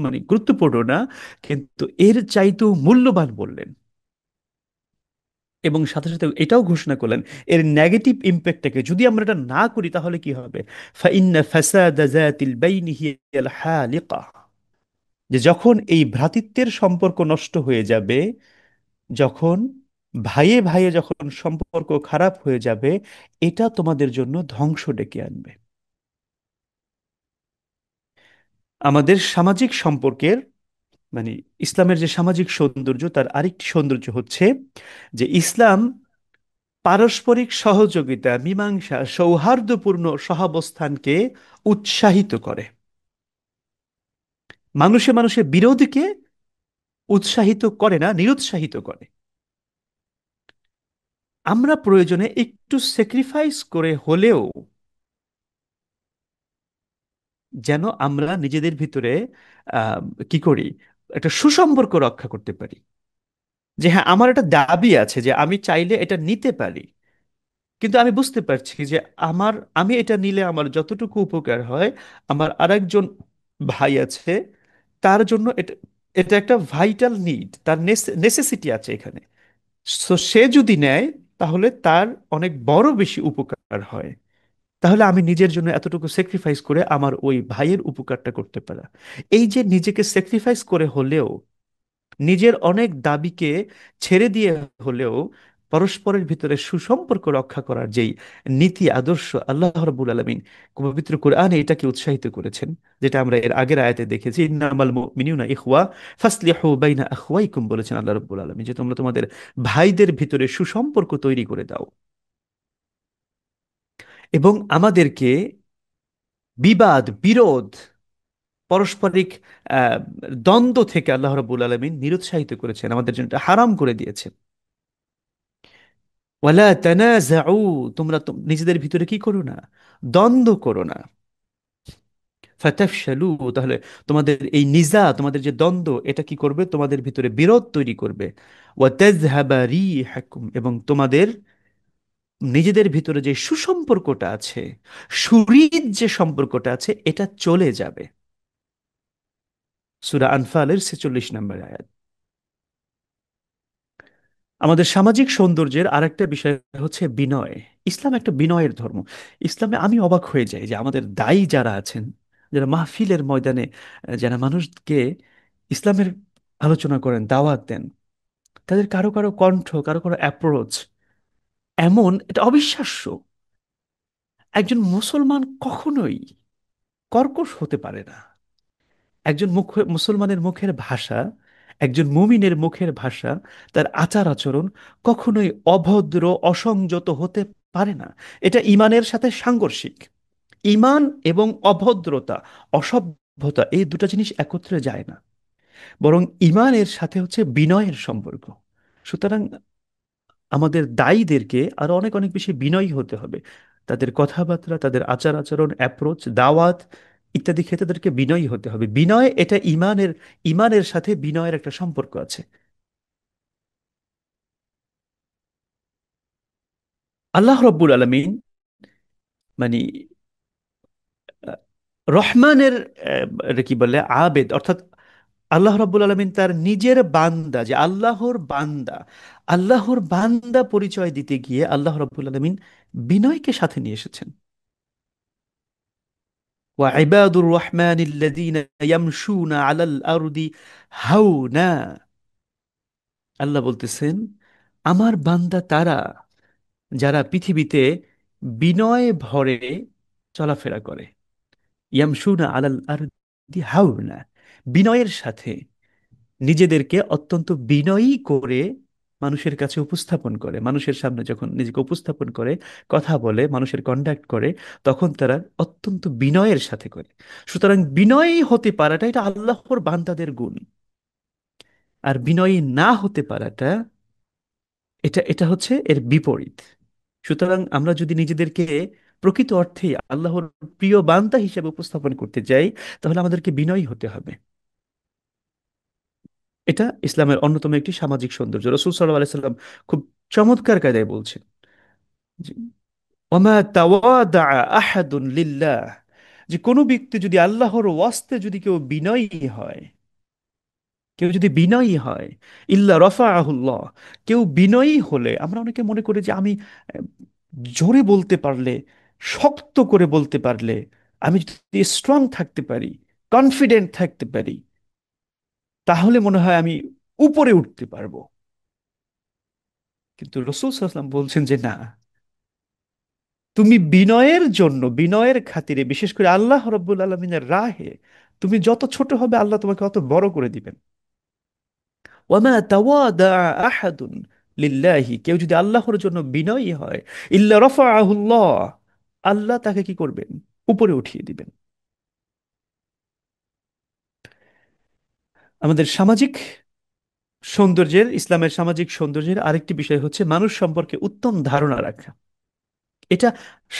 মানে গুরুত্বপূর্ণ না, কিন্তু এর চাইতেও মূল্যবান বললেন। এবং সাথে সাথে এটাও ঘোষণা করলেন এর নেগেটিভ ইম্প্যাক্টটাকে যদি আমরা এটা না করি তাহলে কি হবে। ফাইন্না ফাসাদা যাতিল বাইনি হিয়াল হালিকা, যে যখন এই ভ্রাতৃত্বের সম্পর্ক নষ্ট হয়ে যাবে, যখন ভাইয়ে ভাইয়ে যখন সম্পর্ক খারাপ হয়ে যাবে, এটা তোমাদের জন্য ধ্বংস ডেকে আনবে। আমাদের সামাজিক সম্পর্কের মানে ইসলামের যে সামাজিক সৌন্দর্য, তার আরেকটি সৌন্দর্য হচ্ছে যে ইসলাম পারস্পরিক সহযোগিতা, মীমাংসা, সৌহার্দ্যপূর্ণ সহাবস্থানকে উৎসাহিত করে। মানুষে মানুষে বিরোধকে উৎসাহিত করে না, নিরুৎসাহিত করে। আমরা প্রয়োজনে একটু স্যাক্রিফাইস করে হলেও যেন আমরা নিজেদের ভিতরে আহ, কি করি, একটা সুসম্পর্ক রক্ষা করতে পারি। যে হ্যাঁ, আমার একটা দাবি আছে যে আমি চাইলে এটা নিতে পারি, কিন্তু আমি বুঝতে পারছি যে আমি এটা নিলে আমার যতটুকু উপকার হয়, আমার আরেকজন ভাই আছে, তার জন্য এটা এটা একটা ভাইটাল নিড, তার নেসেসিটি আছে এখানে। তো সে যদি নেয় তাহলে তার অনেক বড় বেশি উপকার হয়। তাহলে আমি নিজের জন্য এতটুকু স্যাক্রিফাইস করে আমার ওই ভাইয়ের উপকারটা করতে পারা, এই যে নিজেকে স্যাক্রিফাইস করে হলেও, নিজের অনেক দাবিকে ছেড়ে দিয়ে হলেও পরস্পরের ভিতরে সুসম্পর্ক রক্ষা করার যেই নীতি আদর্শ আল্লাহ রাব্বুল আলামিন পবিত্র কোরআনে এটাকে উৎসাহিত করেছেন, যেটা আমরা এর আগের আয়াতে দেখেছি, ইন্নামাল মুমিনুনা ইখওয়া ফাসলিহু বাইনা আখওয়াইকুম, বলেছেন আল্লাহ রাব্বুল আলামিন যে তোমরা তোমাদের ভাইদের ভিতরে সুসম্পর্ক তৈরি করে দাও। এবং আমাদেরকে বিবাদ, বিরোধ, পারস্পরিক আহ, দ্বন্দ্ব থেকে আল্লাহ রাব্বুল আলামিন নিরুৎসাহিত করেছেন, আমাদের জন্য এটা হারাম করে দিয়েছেন। ওয়ালা তানাজাউ, তোমরা নিজেদের ভিতরে কি করো না, দ্বন্দ্ব করো না। ফাতাফশালু, তাহলে তোমাদের এই নিজা, তোমাদের যে দ্বন্দ্ব, এটা কি করবে, তোমাদের ভিতরে বিরোধ তৈরি করবে। ওয়াতাযহাবা রিহাকুম, এবং তোমাদের নিজেদের ভিতরে যে সুসম্পর্কটা আছে, সুহৃদ যে সম্পর্কটা আছে, এটা চলে যাবে। সূরা আনফালের 46 নম্বর আয়াত। আমাদের সামাজিক সৌন্দর্যের আরেকটা বিষয় হচ্ছে বিনয়। ইসলাম একটা বিনয়ের ধর্ম। ইসলামে আমি অবাক হয়ে যাই যে আমাদের দায়ী যারা আছেন, যারা মাহফিলের ময়দানে যারা মানুষকে ইসলামের আলোচনা করেন, দাওয়াত দেন, তাদের কারো কারো কণ্ঠ, কারো কারো অ্যাপ্রোচ এমন, এটা অবিশ্বাস্য। একজন মুসলমান কখনোই কর্কশ হতে পারে না। একজন মুসলমানের মুখের ভাষা, একজন মুমিনের মুখের ভাষা, তার আচার আচরণ কখনোই অভদ্র, অসংযত হতে পারে না। এটা ইমানের সাথে সাংঘর্ষিক। ইমান এবং অভদ্রতা, অসভ্যতা, এই দুটো জিনিস একত্রে যায় না, বরং ইমানের সাথে হচ্ছে বিনয়ের সম্পর্ক। সুতরাং আমাদের দায়ীদেরকে আরো অনেক অনেক বেশি বিনয়ী হতে হবে। তাদের কথাবার্তা, তাদের আচার আচরণ, অ্যাপ্রোচ, দাওয়াত ইত্যাদি ক্ষেত্রে তাদেরকে বিনয়ী হতে হবে। বিনয় এটা ইমানের সাথে বিনয়ের একটা সম্পর্ক আছে। আল্লাহ রব্বুল আলমিন মানে আহ, রহমানের এটা কি বলে, আবেদ, অর্থাৎ আল্লাহ রব্বুল আলমিন তার নিজের বান্দা, যে আল্লাহর বান্দা, আল্লাহর বান্দা পরিচয় দিতে গিয়ে আল্লাহ রব্বুল আলমিন বিনয়কে সাথে নিয়ে এসেছেন। وعباد الرحمن الذين يمشون على الأرض হাউনা, আল্লাহ বলতেছেন আমার বান্দা তারা যারা পৃথিবীতে বিনয় ভরে চলাফেরা করে। ইয়ামশুনা আলাল আরদি হাউনা, বিনয়ের সাথে নিজেদেরকে অত্যন্ত বিনয়ী করে মানুষের কাছে উপস্থাপন করে, মানুষের সামনে যখন নিজেকে উপস্থাপন করে, কথা বলে, মানুষের কন্ডাক্ট করে, তখন তারা অত্যন্ত বিনয়ের সাথে করে। সুতরাং বিনয়ী হতে পারাটা এটা আল্লাহর বান্দাদের গুণ। আর বিনয়ী না হতে পারাটা, এটা এটা হচ্ছে এর বিপরীত। সুতরাং আমরা যদি নিজেদেরকে প্রকৃত অর্থে আল্লাহর প্রিয় বান্দা হিসেবে উপস্থাপন করতে যাই, তাহলে আমাদেরকে বিনয়ী হতে হবে। এটা ইসলামের অন্যতম একটি সামাজিক সৌন্দর্য। রাসূল সাল্লাল্লাহু আলাইহি সাল্লাম খুব চমৎকার কায়দায় বলছেন যে, ওমা তাওয়াদা আহাদুন লিল্লাহ, যে কোনো ব্যক্তি যদি আল্লাহর ওয়াস্তে যদি কেউ বিনয়ী হয়, কেউ যদি বিনয়ী হয়, ইল্লা রফাআহুল্লাহ, কেউ বিনয়ী হলে, আমরা অনেকে মনে করি যে আমি আহ, জোরে বলতে পারলে, শক্ত করে বলতে পারলে, আমি যদি স্ট্রং থাকতে পারি, কনফিডেন্ট থাকতে পারি, তাহলে মনে হয় আমি উপরে উঠতে পারবো। কিন্তু রসূল সাল্লাল্লাহু আলাইহি ওয়াসাল্লাম বলছেন যে না, তুমি বিনয়ের জন্য, বিনয়ের খাতিরে, বিশেষ করে আল্লাহ রাব্বুল আলামিনের রাহে তুমি যত ছোট হবে, আল্লাহ তোমাকে অত বড় করে দিবেন। ওয়ামা তাওয়াদা আহাদুন লিল্লাহি, কেউ যদি আল্লাহর জন্য বিনয়ী হয়, ইল্লা রাফাআহুল্লাহ, আল্লাহ তাকে কি করবেন? উপরে উঠিয়ে দিবেন। আমাদের সামাজিক সৌন্দর্যের, ইসলামের সামাজিক সৌন্দর্যের আরেকটি বিষয় হচ্ছে মানুষ সম্পর্কে উত্তম ধারণা রাখা। এটা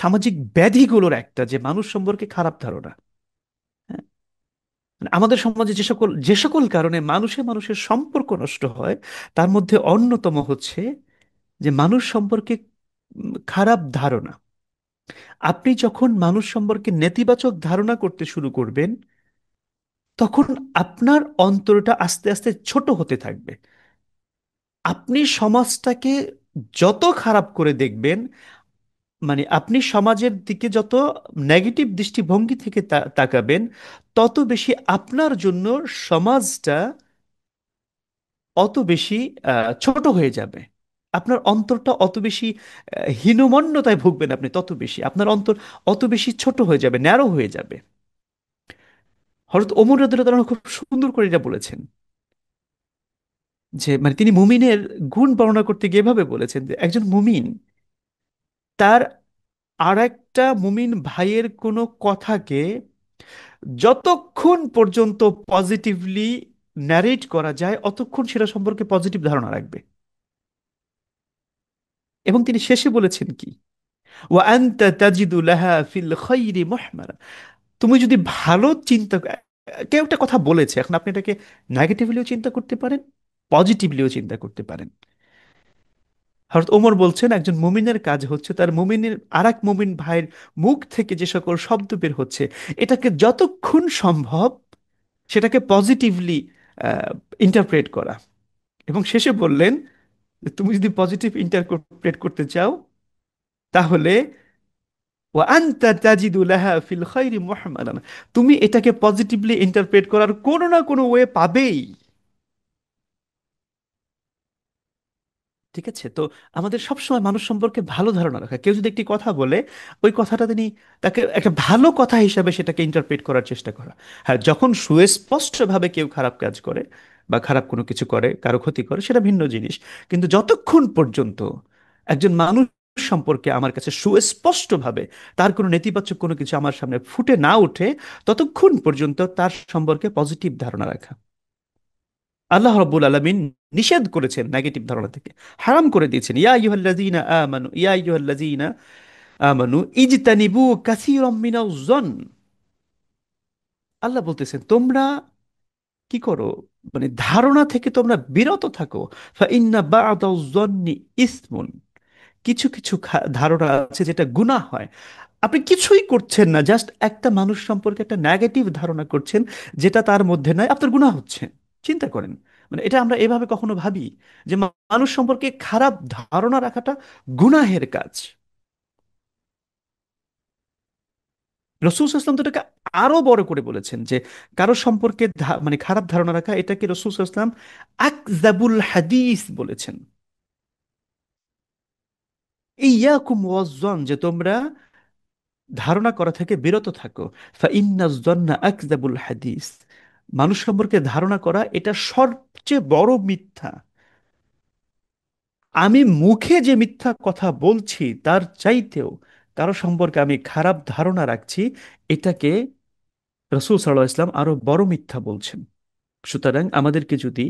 সামাজিক ব্যাধিগুলোর একটা, যে মানুষ সম্পর্কে খারাপ ধারণা। হ্যাঁ, মানে আমাদের সমাজে যে সকল কারণে মানুষের সম্পর্ক নষ্ট হয়, তার মধ্যে অন্যতম হচ্ছে যে মানুষ সম্পর্কে খারাপ ধারণা। আপনি যখন মানুষ সম্পর্কে নেতিবাচক ধারণা করতে শুরু করবেন, তখন আপনার অন্তরটা আস্তে আস্তে ছোট হতে থাকবে। আপনি সমাজটাকে যত খারাপ করে দেখবেন, মানে আপনি সমাজের দিকে যত নেগেটিভ দৃষ্টিভঙ্গি থেকে তাকাবেন, তত বেশি আপনার জন্য সমাজটা অত বেশি ছোট হয়ে যাবে। আপনার অন্তরটা অত বেশি হীনমন্যতায় ভুগবেন, আপনি তত বেশি আপনার অন্তর অত বেশি ছোট হয়ে যাবে, ন্যারো হয়ে যাবে। হযরত ওমর রাদিয়াল্লাহু তাআলা খুব সুন্দর করে এটা বলেছেন, যে মানে তিনি মুমিনের গুণ বর্ণনা করতে গিয়ে এভাবে বলেছেন যে একজন মুমিন তার আর একটা মুমিন ভাইয়ের কোনো কথাকে যতক্ষণ পর্যন্ত পজিটিভলি ন্যারেট করা যায়, অতক্ষণ সেটা সম্পর্কে পজিটিভ ধারণা রাখবে। এবং তিনি শেষে বলেছেন কি, ওয়া আনতা তাজিদু লাহা ফিল খাইরি মুহমারা, তুমি যদি ভালো চিন্তা, কেউ একটা কথা বলেছে, এখন আপনি এটাকে নেগেটিভলিও চিন্তা করতে পারেন, পজিটিভলিও চিন্তা করতে পারেন। হযরত ওমর বলছেন একজন মুমিনের কাজ হচ্ছে তার মুমিনের আরেক মুমিন ভাইয়ের মুখ থেকে যে সকল শব্দ বের হচ্ছে, এটাকে যতক্ষণ সম্ভব সেটাকে পজিটিভলি ইন্টারপ্রেট করা। এবং শেষে বললেন যে তুমি যদি পজিটিভ ইন্টারপ্রেট করতে চাও, তাহলে ওয়া আনতা তাজিদু লাহা ফিল খাইরি মুহমালান, তুমি এটাকে পজিটিভলি ইন্টারপ্রেট করার কোনো না কোনো ওয়ে পাবেই। ঠিক আছে? তো আমাদের সবসময় মানুষ সম্পর্কে ভালো ধারণা রাখা, কেউ যদি একটি কথা বলে, ওই কথাটা তিনি, তাকে একটা ভালো কথা হিসাবে সেটাকে ইন্টারপ্রেট করার চেষ্টা করা। হ্যাঁ, যখন সুস্পষ্টভাবে কেউ খারাপ কাজ করে বা খারাপ কোনো কিছু করে, কারো ক্ষতি করে, সেটা ভিন্ন জিনিস। কিন্তু যতক্ষণ পর্যন্ত একজন মানুষ সম্পর্কে আমার কাছে সুস্পষ্টভাবে তার কোনো নেতিবাচক কোনো কিছু আমার সামনে ফুটে না ওঠে, ততক্ষণ পর্যন্ত তার সম্পর্কে পজিটিভ ধারণা রাখা। আল্লাহ রাব্বুল আলামিন নিষেধ করেছেন নেগেটিভ ধারণা থেকে, হারাম করে দিয়েছেন। ইয়া আইয়ুহাল্লাযীনা আমানু ইজতানিবু কাসীরাম মিনাজ জন, আল্লাহ বলতেছেন তোমরা কি করো, মানে ধারণা থেকে তোমরা বিরত থাকো। ফা ইন্না বা'দাজ জন্নি ইসমুন, কিছু কিছু ধারণা আছে যেটা গুনাহ হয়। আপনি কিছুই করছেন না, জাস্ট একটা মানুষ সম্পর্কে একটা নেগেটিভ ধারণা করছেন, যেটা তার মধ্যে নাই, আপনার গুনাহ হচ্ছে। চিন্তা করেন, মানে এটা আমরা এভাবে কখনো ভাবি যে মানুষ সম্পর্কে খারাপ ধারণা রাখাটা গুনাহের কাজ? রসুল ইসলাম তো এটাকে আরো বড় করে বলেছেন, যে কারো সম্পর্কে মানে খারাপ ধারণা রাখা, এটাকে রসুল ইসলাম আকজাবুল হাদিস বলেছেন। ইয়াকুম ওয়াজ্জান, যে তোমরা ধারণা করা থেকে বিরত থাকো। ফাইন্নাজ জন্না আকযাবুল হাদিস, মানুষ সম্পর্কে ধারণা করা এটা সবচেয়ে বড় মিথ্যা। আমি মুখে যে মিথ্যা কথা বলছি, তার চাইতেও কারো সম্পর্কে আমি খারাপ ধারণা রাখছি, এটাকে রসুল সাল্লাহ ইসলাম আরো বড় মিথ্যা বলছেন। সুতরাং আমাদেরকে যদি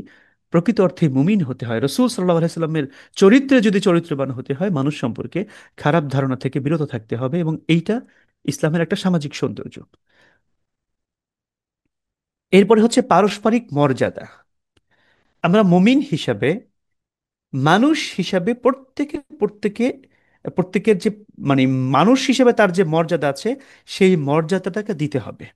প্রকৃত অর্থে মুমিন হতে হয়, রসুল সাল্লাহ আলাইস্লামের চরিত্রে যদি চরিত্রবান হতে হয়, মানুষ সম্পর্কে খারাপ ধারণা থেকে বিরত থাকতে হবে, এবং এইটা ইসলামের একটা সামাজিক সৌন্দর্য। এরপরে হচ্ছে পারস্পরিক মর্যাদা। আমরা মুমিন হিসাবে, মানুষ হিসাবে প্রত্যেকের যে মানে মানুষ হিসেবে তার যে মর্যাদা আছে, সেই মর্যাদাটাকে দিতে হবে।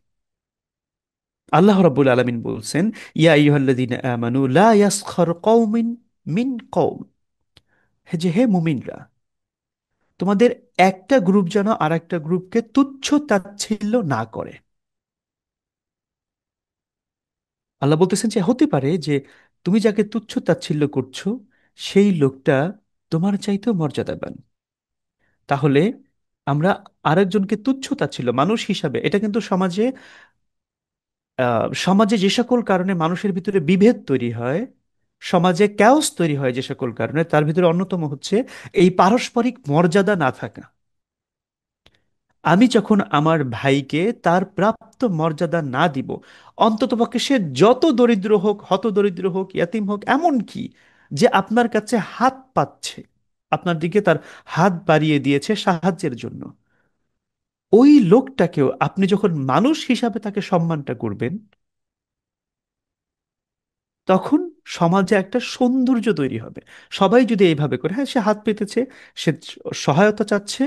আল্লাহ রাব্বুল আলামিন বলছেন, ইয়া আইয়ুহাল্লাযীনা আমানু লা ইয়াসখার কওমিন মিন কওম, হে মুমিনরা, তোমাদের একটা গ্রুপ যেন আর একটা গ্রুপকে তুচ্ছ তাচ্ছিল্য না করে। আল্লাহ বলতেছেন যে হতে পারে যে তুমি যাকে তুচ্ছ তাচ্ছিল্য করছো সেই লোকটা তোমার চাইতেও মর্যাদাবান। তাহলে আমরা আরেকজনকে তুচ্ছ তাচ্ছিল্য মানুষ হিসাবে, এটা কিন্তু সমাজে যে সকল কারণে মানুষের ভিতরে বিভেদ তৈরি হয়, সমাজে ক্যাওস তৈরি হয় যে সকল কারণে, তার ভিতরে অন্যতম হচ্ছে এই পারস্পরিক মর্যাদা না থাকা। আমি যখন আমার ভাইকে তার প্রাপ্ত মর্যাদা না দিব, অন্ততপক্ষে সে যত দরিদ্র হোক, হত দরিদ্র হোক, ইয়াতিম হোক, এমন কি যে আপনার কাছে হাত পাচ্ছে, আপনার দিকে তার হাত বাড়িয়ে দিয়েছে সাহায্যের জন্য, ওই লোকটাকেও আপনি যখন মানুষ হিসাবে তাকে সম্মানটা করবেন, তখন সমাজে একটা সৌন্দর্য তৈরি হবে। সবাই যদি এইভাবে করে, হ্যাঁ সে হাত পেতেছে, সে সহায়তা চাচ্ছে,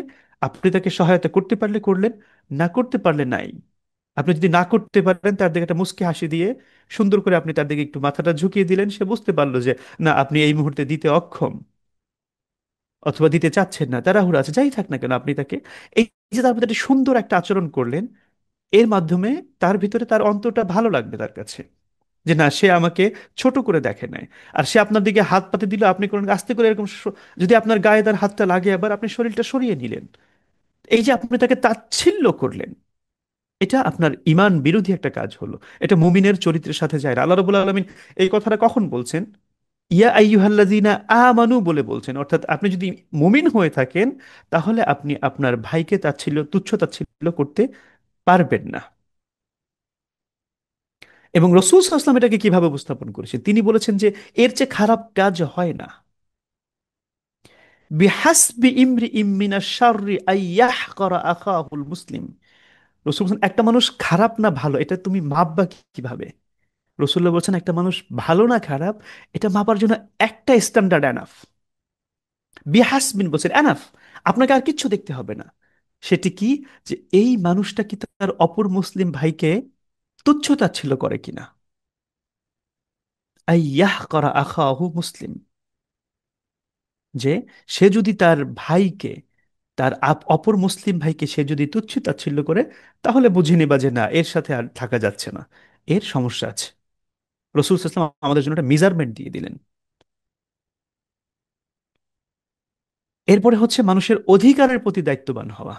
আপনি তাকে সহায়তা করতে পারলে করলেন, না করতে পারলে নাই। আপনি যদি না করতে পারেন, তার দিকে একটা মুচকি হাসি দিয়ে সুন্দর করে আপনি তার দিকে একটু মাথাটা ঝুঁকিয়ে দিলেন, সে বুঝতে পারলো যে না, আপনি এই মুহূর্তে দিতে অক্ষম, অথবা দিতে চাচ্ছেন না, তাড়াহুড়ো আছে, যাই থাক না কেন, আপনি তাকে এই যে তার প্রতি একটা সুন্দর একটা আচরণ করলেন, এর মাধ্যমে তার ভিতরে তার অন্তরটা ভালো লাগবে তার কাছে, যে না, সে আমাকে ছোট করে দেখে নাই। আর সে আপনার দিকে হাত পাতে দিল, আপনি কোন আস্তে করে এরকম যদি আপনার গায়ে তার হাতটা লাগে, আবার আপনি শরীরটা সরিয়ে নিলেন, এই যে আপনি তাকে তাচ্ছিল্য করলেন, এটা আপনার ইমান বিরোধী একটা কাজ হলো। এটা মুমিনের চরিত্রের সাথে যায় না। আল্লাহ রাব্বুল আলামিন এই কথাটা কখন বলছেন? ইয়া আইয়ুহাল্লাযীনা আমানু বলে বলছেন, অর্থাৎ আপনি যদি মুমিন হয়ে থাকেন, তাহলে আপনি আপনার ভাইকে তাচ্ছিল্য, তুচ্ছ তাচ্ছিল্য করতে পারবেন না। এবং রসূল সাল্লাল্লাহু আলাইহি ওয়াসাল্লাম এটাকে কিভাবে উপস্থাপন করেছেন, তিনি বলেছেন যে এর চেয়ে খারাপ কাজ হয় না। বিহাসবি ইমরিইম মিনাশ শাররি আইয়াহকারা আখাহুল মুসলিম। রসূল বলছেন, একটা মানুষ খারাপ না ভালো এটা তুমি মাপবা কিভাবে? রসুল্লাহ বলছেন একটা মানুষ ভালো না খারাপ, এটা মাপার জন্য একটা স্ট্যান্ডার্ড এনাফ। বিহাসবিন বলছেন এনাফ, আপনাকে আর কিচ্ছু দেখতে হবে না। সেটি কি? যে এই মানুষটা কি তার অপর মুসলিম ভাইকে তুচ্ছ তাচ্ছিল্য করে কিনা। আইয়াহ করা আখাহু মুসলিম, যে সে যদি তার ভাইকে, তার অপর মুসলিম ভাইকে সে যদি তুচ্ছ তাচ্ছিল্য করে, তাহলে বুঝে নিবা যে না, এর সাথে আর থাকা যাচ্ছে না, এর সমস্যা আছে। রসুল সাল্লাল্লাহু আলাইহি ওয়াসাল্লাম আমাদের জন্য একটা মেজারমেন্ট দিয়ে দিলেন। এরপরে হচ্ছে মানুষের অধিকারের প্রতি দায়িত্ববান হওয়া।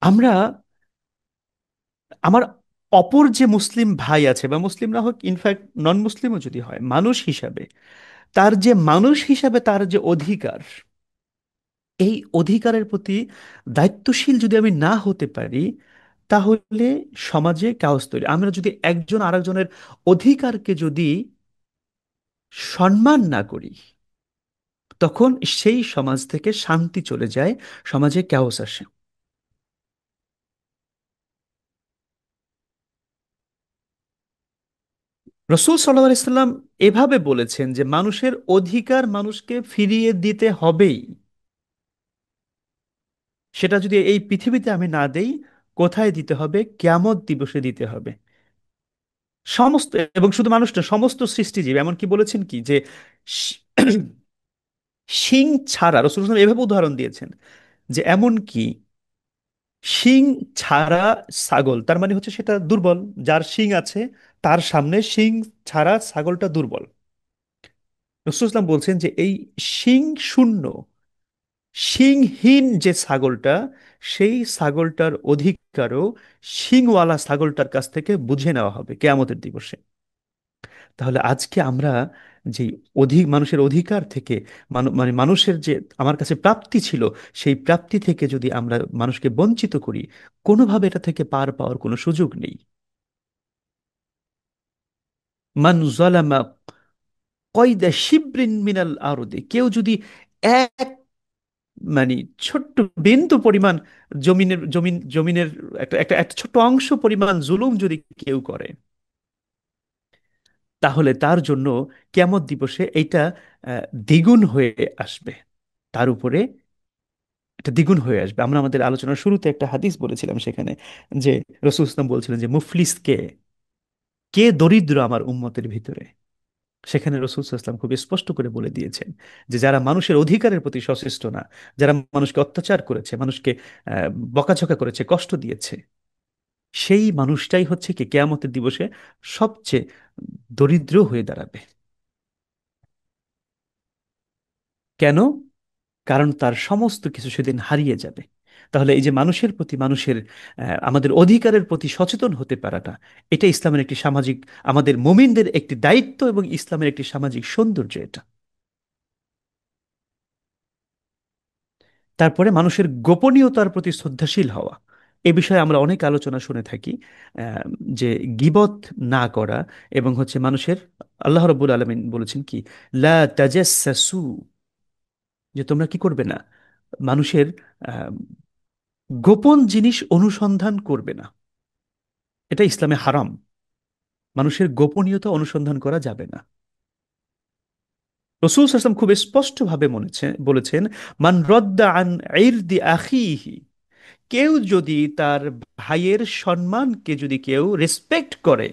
আমরা আমার অপর যে মুসলিম ভাই আছে, বা মুসলিম না হোক, ইনফ্যাক্ট নন মুসলিমও যদি হয়, মানুষ হিসাবে তার যে মানুষ হিসাবে তার যে অধিকার, এই অধিকারের প্রতি দায়িত্বশীল যদি আমি না হতে পারি, তাহলে সমাজে কাউস তৈরি। আমরা যদি একজন আরেকজনের অধিকারকে যদি সম্মান না করি, তখন সেই সমাজ থেকে শান্তি চলে যায়, সমাজে ক্যাওস আসে। রসুল সাল্লাহ আলাইসাল্লাম এভাবে বলেছেন যে মানুষের অধিকার মানুষকে ফিরিয়ে দিতে হবেই। সেটা যদি এই পৃথিবীতে আমি না দেই, কোথায় দিতে হবে? কিয়ামত দিবসে দিতে হবে। সমস্ত, এবং শুধু মানুষ না, সমস্ত সৃষ্টিজীব, এমনকি বলেছেন কি যে শি- শিং ছাড়া, রসুল সাল্লাল্লাহু আলাইহি ওয়াসাল্লাম এভাবে উদাহরণ দিয়েছেন যে এমন কি শিং ছাড়া ছাগল, তার মানে হচ্ছে সেটা দুর্বল। যার শিং আছে তার সামনে শিং ছাড়া ছাগলটা দুর্বল। রসুল ইসলাম বলছেন যে এই শিং শূন্য, শিংহীন যে ছাগলটা, সেই ছাগলটার অধিকারও শিংওয়ালা ছাগলটার কাছ থেকে বুঝে নেওয়া হবে কেয়ামতের দিবসে। তাহলে আজকে আমরা যে মানুষের অধিকার থেকে, মানে মানুষের যে আমার কাছে প্রাপ্তি ছিল, সেই প্রাপ্তি থেকে যদি আমরা মানুষকে বঞ্চিত করি, কোনোভাবে এটা থেকে পার পাওয়ার কোনো সুযোগ নেই। মান জালামা কয়দা শিবরিন মিনাল আরদে, কেউ যদি এক মানে ছোট্ট বিন্দু পরিমাণ জমিনের একটা একটা একটা ছোট্ট অংশ পরিমাণ জুলুম যদি কেউ করে, তাহলে তার জন্য কিয়ামত দিবসে এইটা দ্বিগুণ হয়ে আসবে, তার উপরে এটা দ্বিগুণ হয়ে আসবে। আমরা আমাদের আলোচনার শুরুতে একটা হাদিস বলেছিলাম সেখানে, যে রসুল ইসলাম বলছিলেন যে মুফলিস কে, কে দরিদ্র আমার উম্মতের ভিতরে। সেখানে রসুল ইসলাম খুব স্পষ্ট করে বলে দিয়েছেন যে যারা মানুষের অধিকারের প্রতি সচেষ্ট না, যারা মানুষকে অত্যাচার করেছে, মানুষকে বকাঝকা করেছে, কষ্ট দিয়েছে, সেই মানুষটাই হচ্ছে কি কেয়ামতের দিবসে সবচেয়ে দরিদ্র হয়ে দাঁড়াবে। কেন? কারণ তার সমস্ত কিছু সেদিন হারিয়ে যাবে। তাহলে এই যে মানুষের প্রতি মানুষের আমাদের অধিকারের প্রতি সচেতন হতে পারাটা, এটা ইসলামের একটি সামাজিক, আমাদের মুমিনদের একটি দায়িত্ব এবং ইসলামের একটি সামাজিক সৌন্দর্য এটা। তারপরে মানুষের গোপনীয়তার প্রতি শ্রদ্ধাশীল হওয়া, এ বিষয়ে আমরা অনেক আলোচনা শুনে থাকি। আহ, যে গীবত না করা, এবং হচ্ছে মানুষের, আল্লাহ রব্বুল আলামিন বলেছেন কি, লা তাজাসসু, যে তোমরা কি করবে না, মানুষের আহ, গোপন জিনিস অনুসন্ধান করবে না। এটা ইসলামে হারাম। মানুষের গোপনীয়তা অনুসন্ধান করা যাবে না। রসূল সাল্লাল্লাহু আলাইহি ওয়াসাল্লাম খুব স্পষ্টভাবে বলেছেন, মান রদ্দা আন ইরদি আখিহি, কেউ যদি তার ভাইয়ের সম্মানকে যদি কেউ রেসপেক্ট করে,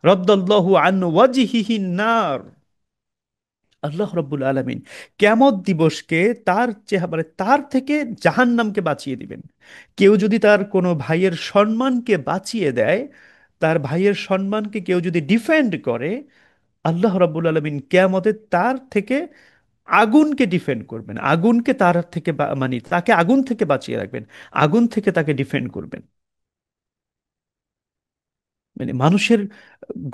রদ্দাল্লাহু আন ওয়াজহিহি নার, আল্লাহ রব্বুল আলামিন কিয়ামত দিবসকে তার চেহারা, মানে তার থেকে জাহান্নামকে বাঁচিয়ে দিবেন। কেউ যদি তার কোনো ভাইয়ের সম্মানকে বাঁচিয়ে দেয়, তার ভাইয়ের সম্মানকে কেউ যদি ডিফেন্ড করে, আল্লাহ রাব্বুল আলামিন কিয়ামতে তার থেকে আগুনকে ডিফেন্ড করবেন, আগুনকে তার থেকে মানে তাকে আগুন থেকে বাঁচিয়ে রাখবেন, আগুন থেকে তাকে ডিফেন্ড করবেন। মানে মানুষের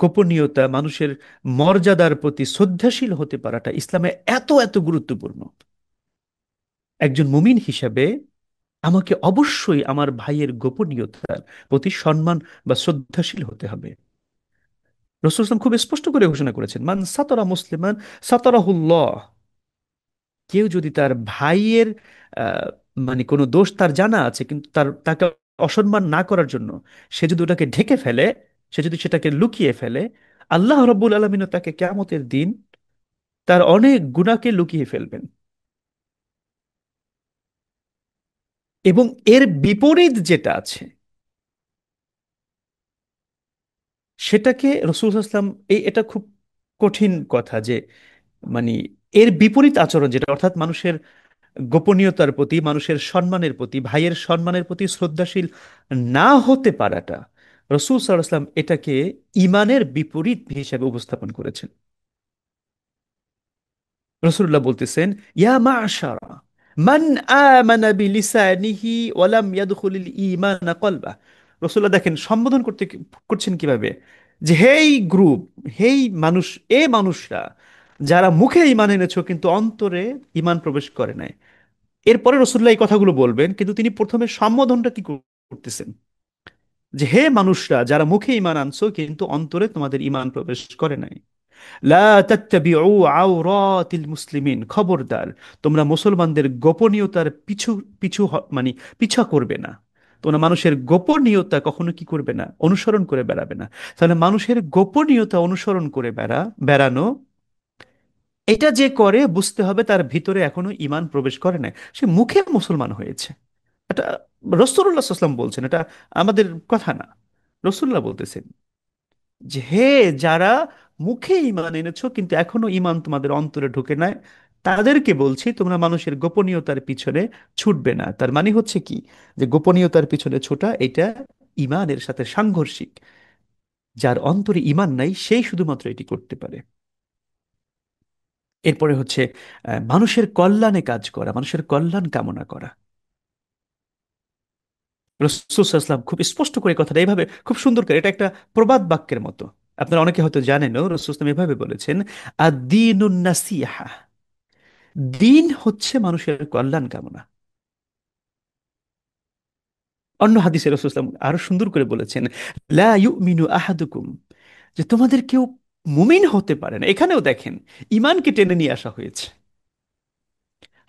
গোপনীয়তা, মানুষের মর্যাদার প্রতি শ্রদ্ধাশীল হতে পারাটা ইসলামে এত এত গুরুত্বপূর্ণ। একজন মুমিন হিসেবে আমাকে অবশ্যই আমার ভাইয়ের গোপনীয়তার প্রতি সম্মান বা শ্রদ্ধাশীল হতে হবে। রাসূল সাল্লাল্লাহু আলাইহি ওয়াসাল্লাম খুব স্পষ্ট করে ঘোষণা করেছেন, মান সাতারা মুসলিমান সাতারাহুল্লাহ, কেউ যদি তার ভাইয়ের আহ, মানে কোনো দোষ তার জানা আছে কিন্তু তাকে অসম্মান না করার জন্য সে যদি ওটাকে ঢেকে ফেলে, সে যদি সেটাকে লুকিয়ে ফেলে, আল্লাহ রব্বুল আলমিনও তাকে কিয়ামতের দিন তার অনেক গুনাহকে লুকিয়ে ফেলবেন। এবং এর বিপরীত যেটা আছে, সেটাকে রসুল সাল্লাল্লাহু আলাইহি ওয়াসাল্লাম, এটা খুব কঠিন কথা যে, মানে এর বিপরীত আচরণ যেটা, অর্থাৎ মানুষের গোপনীয়তার প্রতি, মানুষের সম্মানের প্রতি, ভাইয়ের সম্মানের প্রতি শ্রদ্ধাশীল না হতে পারাটা, রসূল সাল্লাল্লাহু আলাইহি ওয়াসাল্লাম এটাকে ইমানের বিপরীত হিসেবে উপস্থাপন করেছেন। রসুল্লাহ বলতেছেন, ইয়া মাশারা মান আমানা বিলিসানিহি ওয়ালাম ইয়াদখুলিল ঈমান কলবা। রসুল্লাহ দেখেন সম্বোধন করছেন কিভাবে, যে হেই গ্রুপ, হেই মানুষ, এ মানুষরা যারা মুখে ঈমান এনেছো কিন্তু অন্তরে ঈমান প্রবেশ করে নাই। এরপরে রসুল্লাহ এই কথাগুলো বলবেন, কিন্তু তিনি প্রথমে সম্বোধনটা কি করতেছেন, যে হে মানুষরা যারা মুখে ঈমান আনছো কিন্তু অন্তরে তোমাদের ঈমান প্রবেশ করে নাই, লা তাত্তাবিউ আওরাতিল মুসলিমিন, খবরদার তোমরা মুসলমানদের গোপনীয়তার পিছু পিছু মানে পিছা করবে না। তোমরা মানুষের গোপনীয়তা কখনো কি করবে না, অনুসরণ করে বেড়াবে না। তাহলে মানুষের গোপনীয়তা অনুসরণ করে বেড়ানো, এটা যে করে বুঝতে হবে তার ভিতরে এখনো ঈমান প্রবেশ করে না, সে মুখে মুসলমান হয়েছে। এটা রাসূলুল্লাহ সাল্লাল্লাহু আলাইহি ওয়াসাল্লাম বলছেন, এটা আমাদের কথা না। রাসূলুল্লাহ বলতেছেন যে হে যারা মুখে ঈমান এনেছো কিন্তু এখনো ঈমান তোমাদের অন্তরে ঢুকে নাই, তাদেরকে বলছি তোমরা মানুষের গোপনীয়তার পিছনে ছুটবে না। তার মানে হচ্ছে কি, যে গোপনীয়তার পিছনে ছোটা এটা ঈমানের সাথে সাংঘর্ষিক। যার অন্তরে ঈমান নাই সেই শুধুমাত্র এটি করতে পারে। এরপরে হচ্ছে মানুষের কল্যাণে কাজ করা, মানুষের কল্যাণ কামনা করা। রাসূল সাল্লাল্লাহু আলাইহি ওয়াসাল্লাম খুব স্পষ্ট করে কথাটা এইভাবে খুব সুন্দর করে, এটা একটা প্রবাদ বাক্যের মতো, আপনারা অনেকে হয়তো জানেনও, রাসূল সাল্লাল্লাহু আলাইহি ওয়াসাল্লাম এভাবে বলেছেন, আদ-দীনুন নাসিহা, দিন হচ্ছে মানুষের কল্যাণ কামনা। অন্য হাদিসে রাসূল সাল্লাল্লাহু আলাইহি ওয়াসাল্লাম আরো সুন্দর করে বলেছেন, লা ইউমিনু আহাদুকুম, যে তোমাদের কেউ মুমিন হতে পারে না, এখানেও দেখেন ঈমানকে টেনে নিয়ে আসা হয়েছে,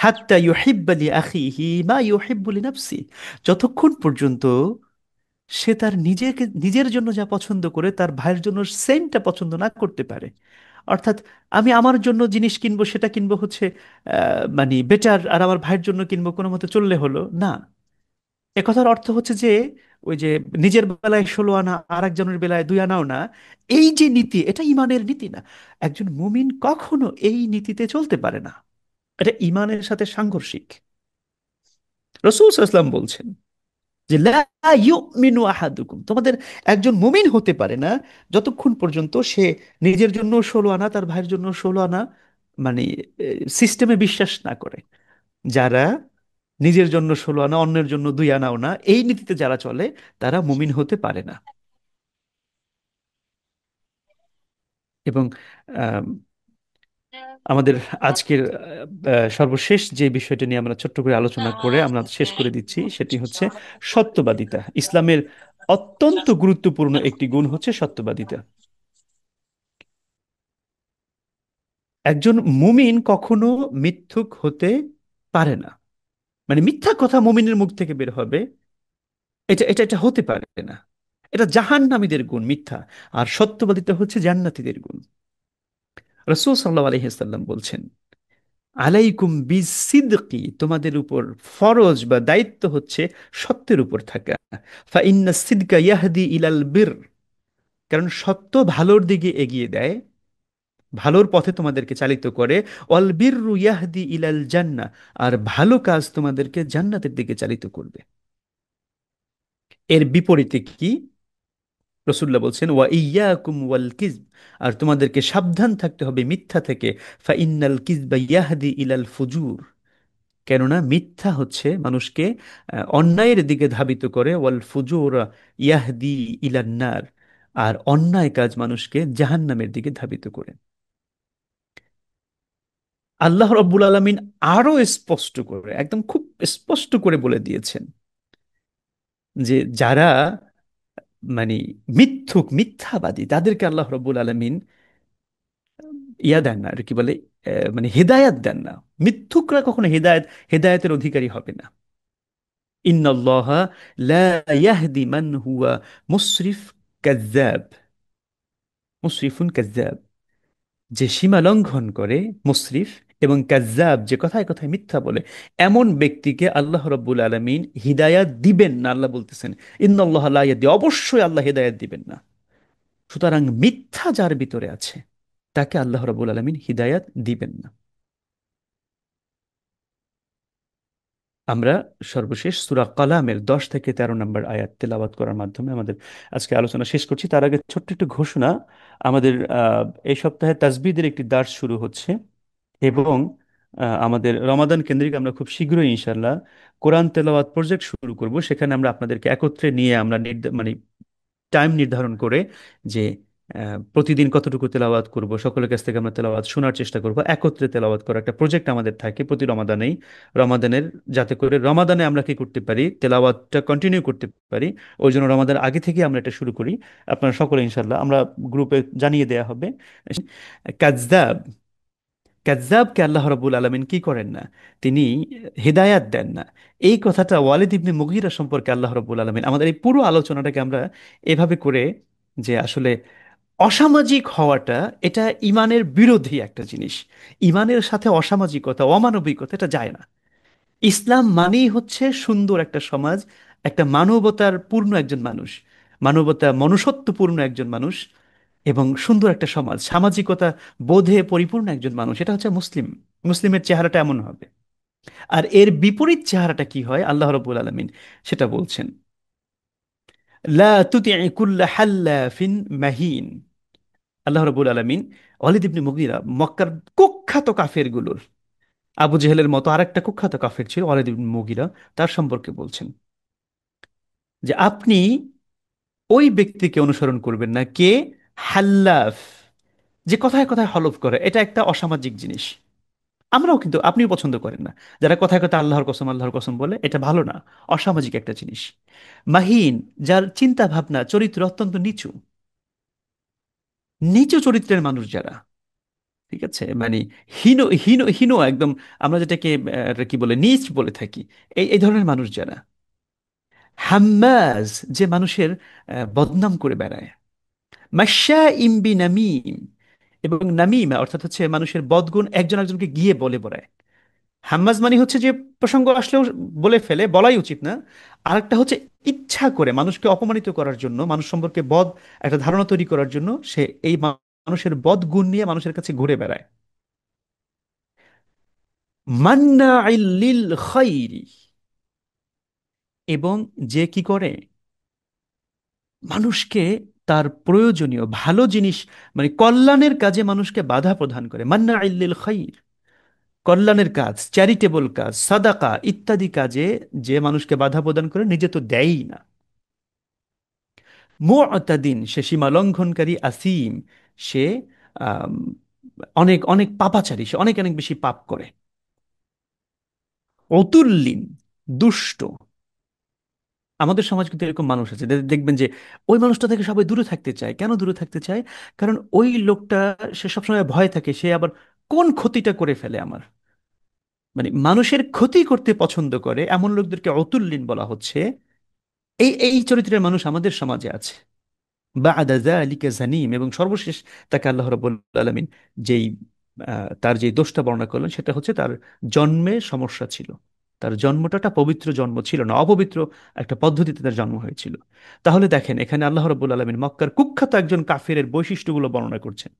হাত্তা ইউহিব্বা লি আখিহি মা ইউহিব্বু লিনাফসি, যতক্ষণ পর্যন্ত সে তার নিজের জন্য যা পছন্দ করে তার ভাইয়ের জন্য সেমটা পছন্দ না করতে পারে। অর্থাৎ আমি আমার জন্য জিনিস কিনবো, সেটা কিনবো হচ্ছে মানে বেটার, আর আমার ভাইয়ের জন্য কিনবো কোনো মতে চললে হলো না। একথার অর্থ হচ্ছে যে ওই যে নিজের বেলায় 16 আনা আর একজনের বেলায় 2 আনাও না, এই যে নীতি, এটা ইমানের নীতি না। একজন মুমিন কখনো এই নীতিতে চলতে পারে না, এটা ইমানের সাথে সাংঘর্ষিক। রসূল সাল্লাল্লাহু আলাইহি ওয়াসাল্লাম বলছেন যে লা ইউমিনু আহাদুকুম, তোমাদের একজন মুমিন হতে পারে না যতক্ষণ পর্যন্ত সে নিজের জন্য 16 আনা তার ভাইয়ের জন্য 16 আনা মানে সিস্টেমে বিশ্বাস না করে। যারা নিজের জন্য 16 আনা অন্যের জন্য 2 আনাও না, এই নীতিতে যারা চলে তারা মুমিন হতে পারে না। এবং আম, আমাদের আজকের সর্বশেষ যে বিষয়টা নিয়ে আমরা ছোট্ট করে আলোচনা করে আমরা শেষ করে দিচ্ছি, সেটি হচ্ছে সত্যবাদিতা। ইসলামের অত্যন্ত গুরুত্বপূর্ণ একটি গুণ হচ্ছে সত্যবাদিতা। একজন মুমিন কখনো মিথ্যুক হতে পারে না, মানে মিথ্যা কথা মুমিনের মুখ থেকে বের হবে, এটা এটা এটা হতে পারে না। এটা জাহান্নামীদের গুণ মিথ্যা, আর সত্যবাদিতা হচ্ছে জান্নাতীদের গুণ। রাসূল সাল্লাল্লাহু আলাইহি ওয়াসাল্লাম বলছেন, আলাইকুম বিসিদকি, তোমাদের উপর ফরজ বা দায়িত্ব হচ্ছে সত্যের উপর থাকা। ফা ইন্না সিদকা ইয়াহদি ইলাল বির, কারণ সত্য ভালোর দিকে এগিয়ে দেয়, ভালোর পথে তোমাদেরকে চালিত করে। অল বিররু ইয়াহদি ইলাল জান্নাহ, আর ভালো কাজ তোমাদেরকে জান্নাতের দিকে চালিত করবে। এর বিপরীতে কি? রসুল্লাহ বলছেন ওয়া ইয়াকুম ওয়াল কিজব, আর তোমাদেরকে সাবধান থাকতে হবে মিথ্যা থেকে। ফা ইন্নাল কিজবা ইয়াহদি ইলাল ফুজুর, কেননা মিথ্যা হচ্ছে মানুষকে অন্যায়ের দিকে ধাবিত করে। ওয়াল ফুজুর ইয়াহদি ইলান নার, আর অন্যায় কাজ মানুষকে জাহান্নামের দিকে ধাবিত করে। আল্লাহ রব্বুল আলমিন আরো স্পষ্ট করে, একদম খুব স্পষ্ট করে বলে দিয়েছেন যে যারা মানে মিথ্যাবাদী তাদেরকে আল্লাহ রব্বুল আলমিন ইয়া দেন না, আর কি বলে, মানে হেদায়াত দেন না। মিথ্যুকরা কখনো হেদায়েতের অধিকারী হবে না। ইন্নাল্লাহা লা ইয়াহদি মান হুয়া মুসরিফ কাজ্জাব, মুসরিফুন কাজ্জাব, যে সীমা লঙ্ঘন করে, মুসরিফ, এবং কাজ্জাব, যে কথায় কথায় মিথ্যা বলে, এমন ব্যক্তিকে আল্লাহ রব্বুল আলমিন হিদায়াত দিবেন না। আল্লাহ বলতেছেন ইন্নাল্লাহ লা ইয়াহদি, অবশ্যই আল্লাহ হিদায়াত দিবেন না। সুতরাং মিথ্যা যার ভিতরে আছে তাকে আল্লাহ রব্বুল আলমিন হিদায়াত দিবেন না। আমরা সর্বশেষ সূরা কালামের 10 থেকে 13 নম্বর আয়াত তেলাওয়াত করার মাধ্যমে আমাদের আজকে আলোচনা শেষ করছি। তার আগে ছোট্ট একটু ঘোষণা, আমাদের এই সপ্তাহে তাসবিদের একটি দার্স শুরু হচ্ছে, এবং আমাদের রমাদান কেন্দ্রিক আমরা খুব শীঘ্রই ইনশাল্লাহ কোরআন তেলাওয়াত প্রজেক্ট শুরু করব। সেখানে আমরা আপনাদেরকে একত্রে নিয়ে আমরা মানে টাইম নির্ধারণ করে যে প্রতিদিন কতটুকু তেলাওয়াত করব, সকলের কাছ থেকে আমরা তেলাওয়াত শোনার চেষ্টা করব, একত্রে তেলাওয়াত করার একটা প্রজেক্ট আমাদের থাকে প্রতি রমাদানেই। রমাদানের, যাতে করে রমাদানে আমরা কি করতে পারি, তেলাওয়াতটা কন্টিনিউ করতে পারি, ওই জন্য রমাদান আগে থেকে আমরা এটা শুরু করি। আপনারা সকলে ইনশাল্লাহ, আমরা গ্রুপে জানিয়ে দেয়া হবে। কাজদাব, কাজ্জাবকে আল্লাহ রাব্বুল আলামিন কি করেন না, তিনি হেদায়াত দেন না। এই কথাটা ওয়ালিদ ইবনে মুগীরা সম্পর্কে আল্লাহ রাব্বুল আলামিন, আমাদের এই পুরো আলোচনাটাকে আমরা এভাবে করে, যে আসলে অসামাজিক হওয়াটা এটা ইমানের বিরোধী একটা জিনিস। ইমানের সাথে অসামাজিকতা, অমানবিকতা, এটা যায় না। ইসলাম মানেই হচ্ছে সুন্দর একটা সমাজ, একটা মানবতার পূর্ণ একজন মানুষ, মানবতা মনুষ্যত্বপূর্ণ একজন মানুষ, এবং সুন্দর একটা সমাজ, সামাজিকতা বোধে পরিপূর্ণ একজন মানুষ। এটা হচ্ছে মুসলিম, মুসলিমের চেহারাটা এমন হবে। আর এর বিপরীত চেহারাটা কি হয় আল্লাহ রব্বুল আলামিন সেটা বলছেন, লা তুতি'i কুল্লা হাল্লাফিন মাহিন। আল্লাহ রব্বুল আলামিন ওয়ালিদ ইবনে মুগীরা, মক্কার কুখ্যাত কাফেরগুলোর, আবু জেহেলের মতো আরেকটা কুখ্যাত কাফের ছিল ওয়ালিদ ইবনে মুগীরা, তার সম্পর্কে বলছেন যে আপনি ওই ব্যক্তিকে অনুসরণ করবেন না, কে? হাল্লাফ, যে কথায় কথায় হলফ করে, এটা একটা অসামাজিক জিনিস। আমরাও কিন্তু, আপনিও পছন্দ করেন না যারা কথায় কথায় আল্লাহর কসম আল্লাহর কসম বলে, এটা ভালো না, অসামাজিক একটা জিনিস। মাহিন, যার চিন্তা ভাবনা চরিত্র অত্যন্ত নিচু, নিচু চরিত্রের মানুষ যারা, ঠিক আছে, মানে হীন হীন হীন একদম, আমরা যেটাকে কি বলে, নীচ বলে থাকি, এই এই ধরনের মানুষ যারা, হাম্মাজ, যে মানুষের বদনাম করে বেড়ায়। মাশা ইম্বি নামিম, এবং নামিম অর্থাৎ হচ্ছে মানুষের বদগুণ একজন একজনকে গিয়ে বলে বেড়ায়। হাম্মাজ মানে হচ্ছে যে প্রসঙ্গ আসলেও বলে ফেলে, বলাই উচিত না। আরেকটা হচ্ছে ইচ্ছা করে মানুষকে অপমানিত করার জন্য, মানুষ সম্পর্কে বদ একটা ধারণা তৈরি করার জন্য সে এই মানুষের বদ গুণ নিয়ে মানুষের কাছে ঘুরে বেড়ায়। মান্নাইল লিল খাইরি, এবং যে কি করে মানুষকে তার প্রয়োজনীয় ভালো জিনিস, মানে কল্যাণের কাজে মানুষকে বাধা প্রদান করে। মান্নাইল লিল খাইর, কল্যাণের কাজ, চ্যারিটেবল কাজ, সাদাকা ইত্যাদি কাজে যে মানুষকে বাধা প্রদান করে, নিজে তো দেয়ই না। মুআতাদিন, সে সীমা লঙ্ঘনকারী। আসিম, সে আম, অনেক অনেক পাপাচারী, সে অনেক অনেক বেশি পাপ করে। অতুল্লিন, দুষ্ট। আমাদের সমাজ কিন্তু এরকম মানুষ আছে, দেখবেন যে ওই মানুষটা থেকে সবাই দূরে থাকতে চায়। কেন দূরে থাকতে চায়? কারণ ওই লোকটা, সে সবসময় ভয় থাকে সে আবার কোন ক্ষতিটা করে ফেলে আমার, মানে মানুষের ক্ষতি করতে পছন্দ করে এমন লোকদেরকে অতুল্লিন বলা হচ্ছে। এই এই চরিত্রের মানুষ আমাদের সমাজে আছে। বা'দা যালিকা জানিম, এবং সর্বশেষ তাকে আল্লাহ রাব্বুল আলামিন যেই তার যে দোষটা বর্ণনা করলেন সেটা হচ্ছে তার জন্মে সমস্যা ছিল। তার জন্মটা একটা পবিত্র জন্ম ছিল না, অপবিত্র একটা পদ্ধতিতে তার জন্ম হয়েছিল। তাহলে দেখেন এখানে আল্লাহ রাব্বুল আলামিন মক্কার কুখ্যাত একজন কাফিরের বৈশিষ্ট্যগুলো বর্ণনা করছেন।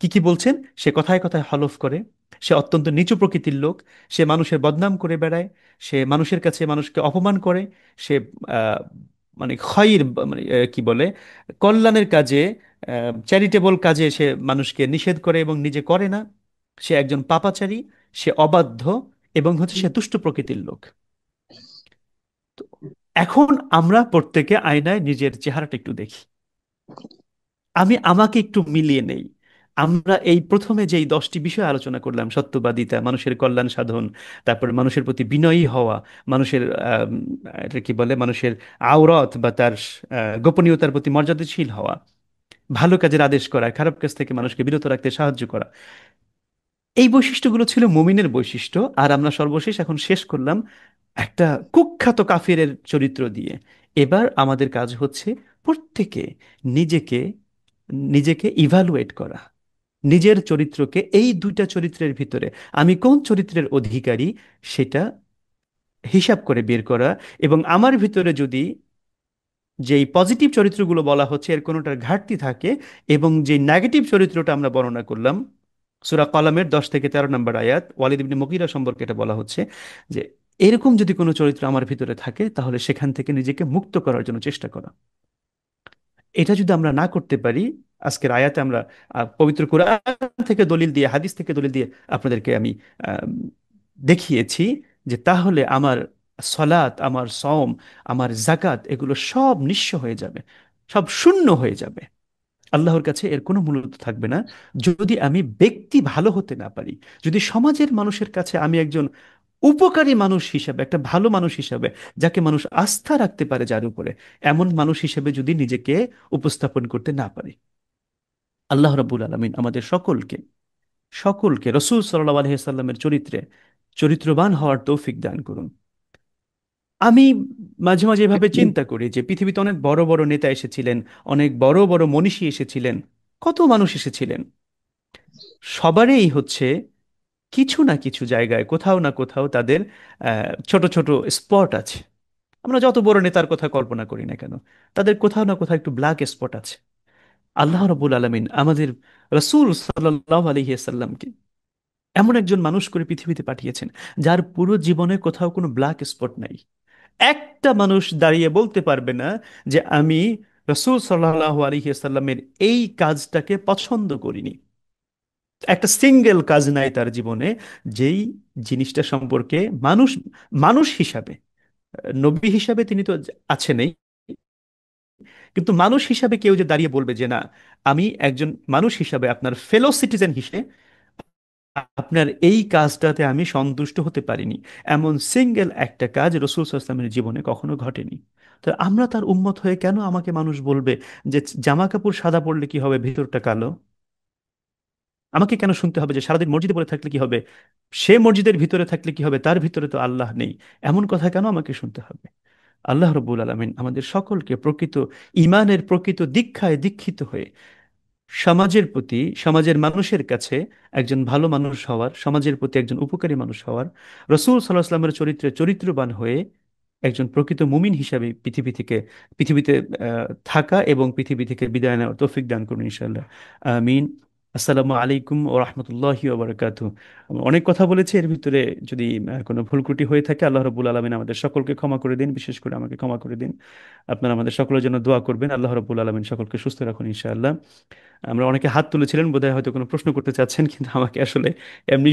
কি কি বলছেন? সে কথায় কথায় হলফ করে, সে অত্যন্ত নিচু প্রকৃতির লোক, সে মানুষের বদনাম করে বেড়ায়, সে মানুষের কাছে মানুষকে অপমান করে, সে আহ, মানে খয়ির মানে কি বলে, কল্যাণের কাজে, চ্যারিটেবল কাজে সে মানুষকে নিষেধ করে এবং নিজে করে না। সে একজন পাপাচারী, সে অবাধ্য, এবং হচ্ছে সে দুষ্ট প্রকৃতির লোক। তো এখন আমরা প্রত্যেকে আয়নায় নিজের চেহারাটা একটু দেখি, আমি আমাকে একটু মিলিয়ে নেই। আমরা এই প্রথমে যেই 10টি বিষয় আলোচনা করলাম, সত্যবাদিতা, মানুষের কল্যাণ সাধন, তারপর মানুষের প্রতি বিনয়ী হওয়া, মানুষের এটা কি বলে, মানুষের আওরত বা তার গোপনীয়তার প্রতি মর্যাদাশীল হওয়া, ভালো কাজের আদেশ করা, খারাপ কাজ থেকে মানুষকে বিরত রাখতে সাহায্য করা, এই বৈশিষ্ট্যগুলো ছিল মুমিনের বৈশিষ্ট্য। আর আমরা সর্বশেষ এখন শেষ করলাম একটা কুখ্যাত কাফিরের চরিত্র দিয়ে। এবার আমাদের কাজ হচ্ছে প্রত্যেকে নিজেকে নিজেকে ইভালুয়েট করা, নিজের চরিত্রকে এই দুইটা চরিত্রের ভিতরে আমি কোন চরিত্রের অধিকারী সেটা হিসাব করে বের করা। এবং আমার ভিতরে যদি যেই পজিটিভ চরিত্রগুলো বলা হচ্ছে এর কোনোটার ঘাটতি থাকে, এবং যে নেগেটিভ চরিত্রটা আমরা বর্ণনা করলাম, সূরা কলামের 10 থেকে 13 নম্বর আয়াত, ওয়ালিদ ইবনে মুগীরা সম্পর্কে এটা বলা হচ্ছে যে এরকম যদি কোনো চরিত্র আমার ভিতরে থাকে তাহলে সেখান থেকে নিজেকে মুক্ত করার জন্য চেষ্টা করা। এটা যদি আমরা না করতে পারি, আজকের আয়াতে আমরা পবিত্র কোরআন থেকে দলিল দিয়ে, হাদিস থেকে দলিল দিয়ে আপনাদেরকে আমি আম, দেখিয়েছি যে তাহলে আমার সলাত, আমার সওম, আমার জাকাত এগুলো সব নিঃস্ব হয়ে যাবে, সব শূন্য হয়ে যাবে। আল্লাহর কাছে এর কোনো মূল্য থাকবে না যদি আমি ব্যক্তি ভালো হতে না পারি, যদি সমাজের মানুষের কাছে আমি একজন উপকারী মানুষ হিসাবে, একটা ভালো মানুষ হিসাবে, যাকে মানুষ আস্থা রাখতে পারে যার উপরে, এমন মানুষ হিসেবে যদি নিজেকে উপস্থাপন করতে না পারি। আল্লাহ রাব্বুল আলামিন আমাদের সকলকে সকলকে রসূল সাল্লাল্লাহু আলাইহি সাল্লামের চরিত্রে চরিত্রবান হওয়ার তৌফিক দান করুন। আমি মাঝে মাঝে এভাবে চিন্তা করি যে পৃথিবীতে অনেক বড় বড় নেতা এসেছিলেন, অনেক বড় বড় মনীষী এসেছিলেন, কত মানুষ এসেছিলেন, সবারই হচ্ছে কিছু না কিছু জায়গায় কোথাও না কোথাও তাদের ছোট ছোট স্পট আছে। আমরা যত বড় নেতার কথা কল্পনা করি না কেন, তাদের কোথাও না কোথাও একটু ব্ল্যাক স্পট আছে। আল্লাহ রাব্বুল আলামিন আমাদের রাসূল সাল্লাল্লাহু আলাইহি সাল্লামকে এমন একজন মানুষ করে পৃথিবীতে পাঠিয়েছেন যার পুরো জীবনে কোথাও কোনো ব্ল্যাক স্পট নাই। একটা মানুষ দাঁড়িয়ে বলতে পারবে না যে আমি রাসূল সাল্লাল্লাহু আলাইহি সাল্লামের এই কাজটাকে পছন্দ করিনি। একটা সিঙ্গেল কাজ নাই তার জীবনে যেই জিনিসটা সম্পর্কে মানুষ, মানুষ হিসাবে, নবী হিসাবে তিনি তো আছেনই, কিন্তু মানুষ হিসাবে কেউ যে দাঁড়িয়ে বলবে যে না, আমি একজন মানুষ হিসাবে আপনার ফেলো সিটিজেন হিসেবে আপনার এই কাজটাতে আমি সন্তুষ্ট হতে পারিনি, এমন সিঙ্গেল একটা কাজ রাসূল সাল্লাল্লাহু আলাইহি ওয়াসাল্লামের জীবনে কখনো ঘটেনি। তো আমরা তার উম্মত হয়ে কেন আমাকে মানুষ বলবে যে জামা কাপড় সাদা পরলে কি হবে ভিতরটা কালো? আমাকে কেন শুনতে হবে যে সারাদিন মসজিদে পড়ে থাকলে কি হবে, সে মসজিদের ভিতরে থাকলে কি হবে, তার ভিতরে তো আল্লাহ নেই? এমন কথা কেন আমাকে শুনতে হবে? আল্লাহ রব্বুল আলমিন আমাদের সকলকে প্রকৃত ইমানের প্রকৃত দীক্ষায় দীক্ষিত হয়ে সমাজের প্রতি, সমাজের মানুষের কাছে একজন ভালো মানুষ হওয়ার, সমাজের প্রতি একজন উপকারী মানুষ হওয়ার, রসূল সাল্লাহ আসলামের চরিত্রে চরিত্রবান হয়ে একজন প্রকৃত মুমিন হিসাবে পৃথিবীতে থাকা এবং পৃথিবী থেকে বিদায় নেওয়ার তৌফিক দান করুন ইনশাআল্লাহ। আমিন। আসসালামু আলাইকুম ও রহমতুল্লাহি ওবরাকাতু। অনেক কথা বলেছি, এর ভিতরে যদি কোনো ভুল ত্রুটি হয়ে থাকে, আল্লাহ রব্বুল আলমিন আমাদের সকলকে ক্ষমা করে দিন, বিশেষ করে আমাকে ক্ষমা করে দিন। আপনারা আমাদের সকলের জন্য দোয়া করবেন। আল্লাহ রব্বুল আলমিন সকলকে সুস্থ রাখুন ইনশাআল্লাহ। আমরা অনেকে হাত তুলেছিলেন, বোধহয় হয়তো কোনো প্রশ্ন করতে চাচ্ছেন, কিন্তু আমাকে আসলে এমনি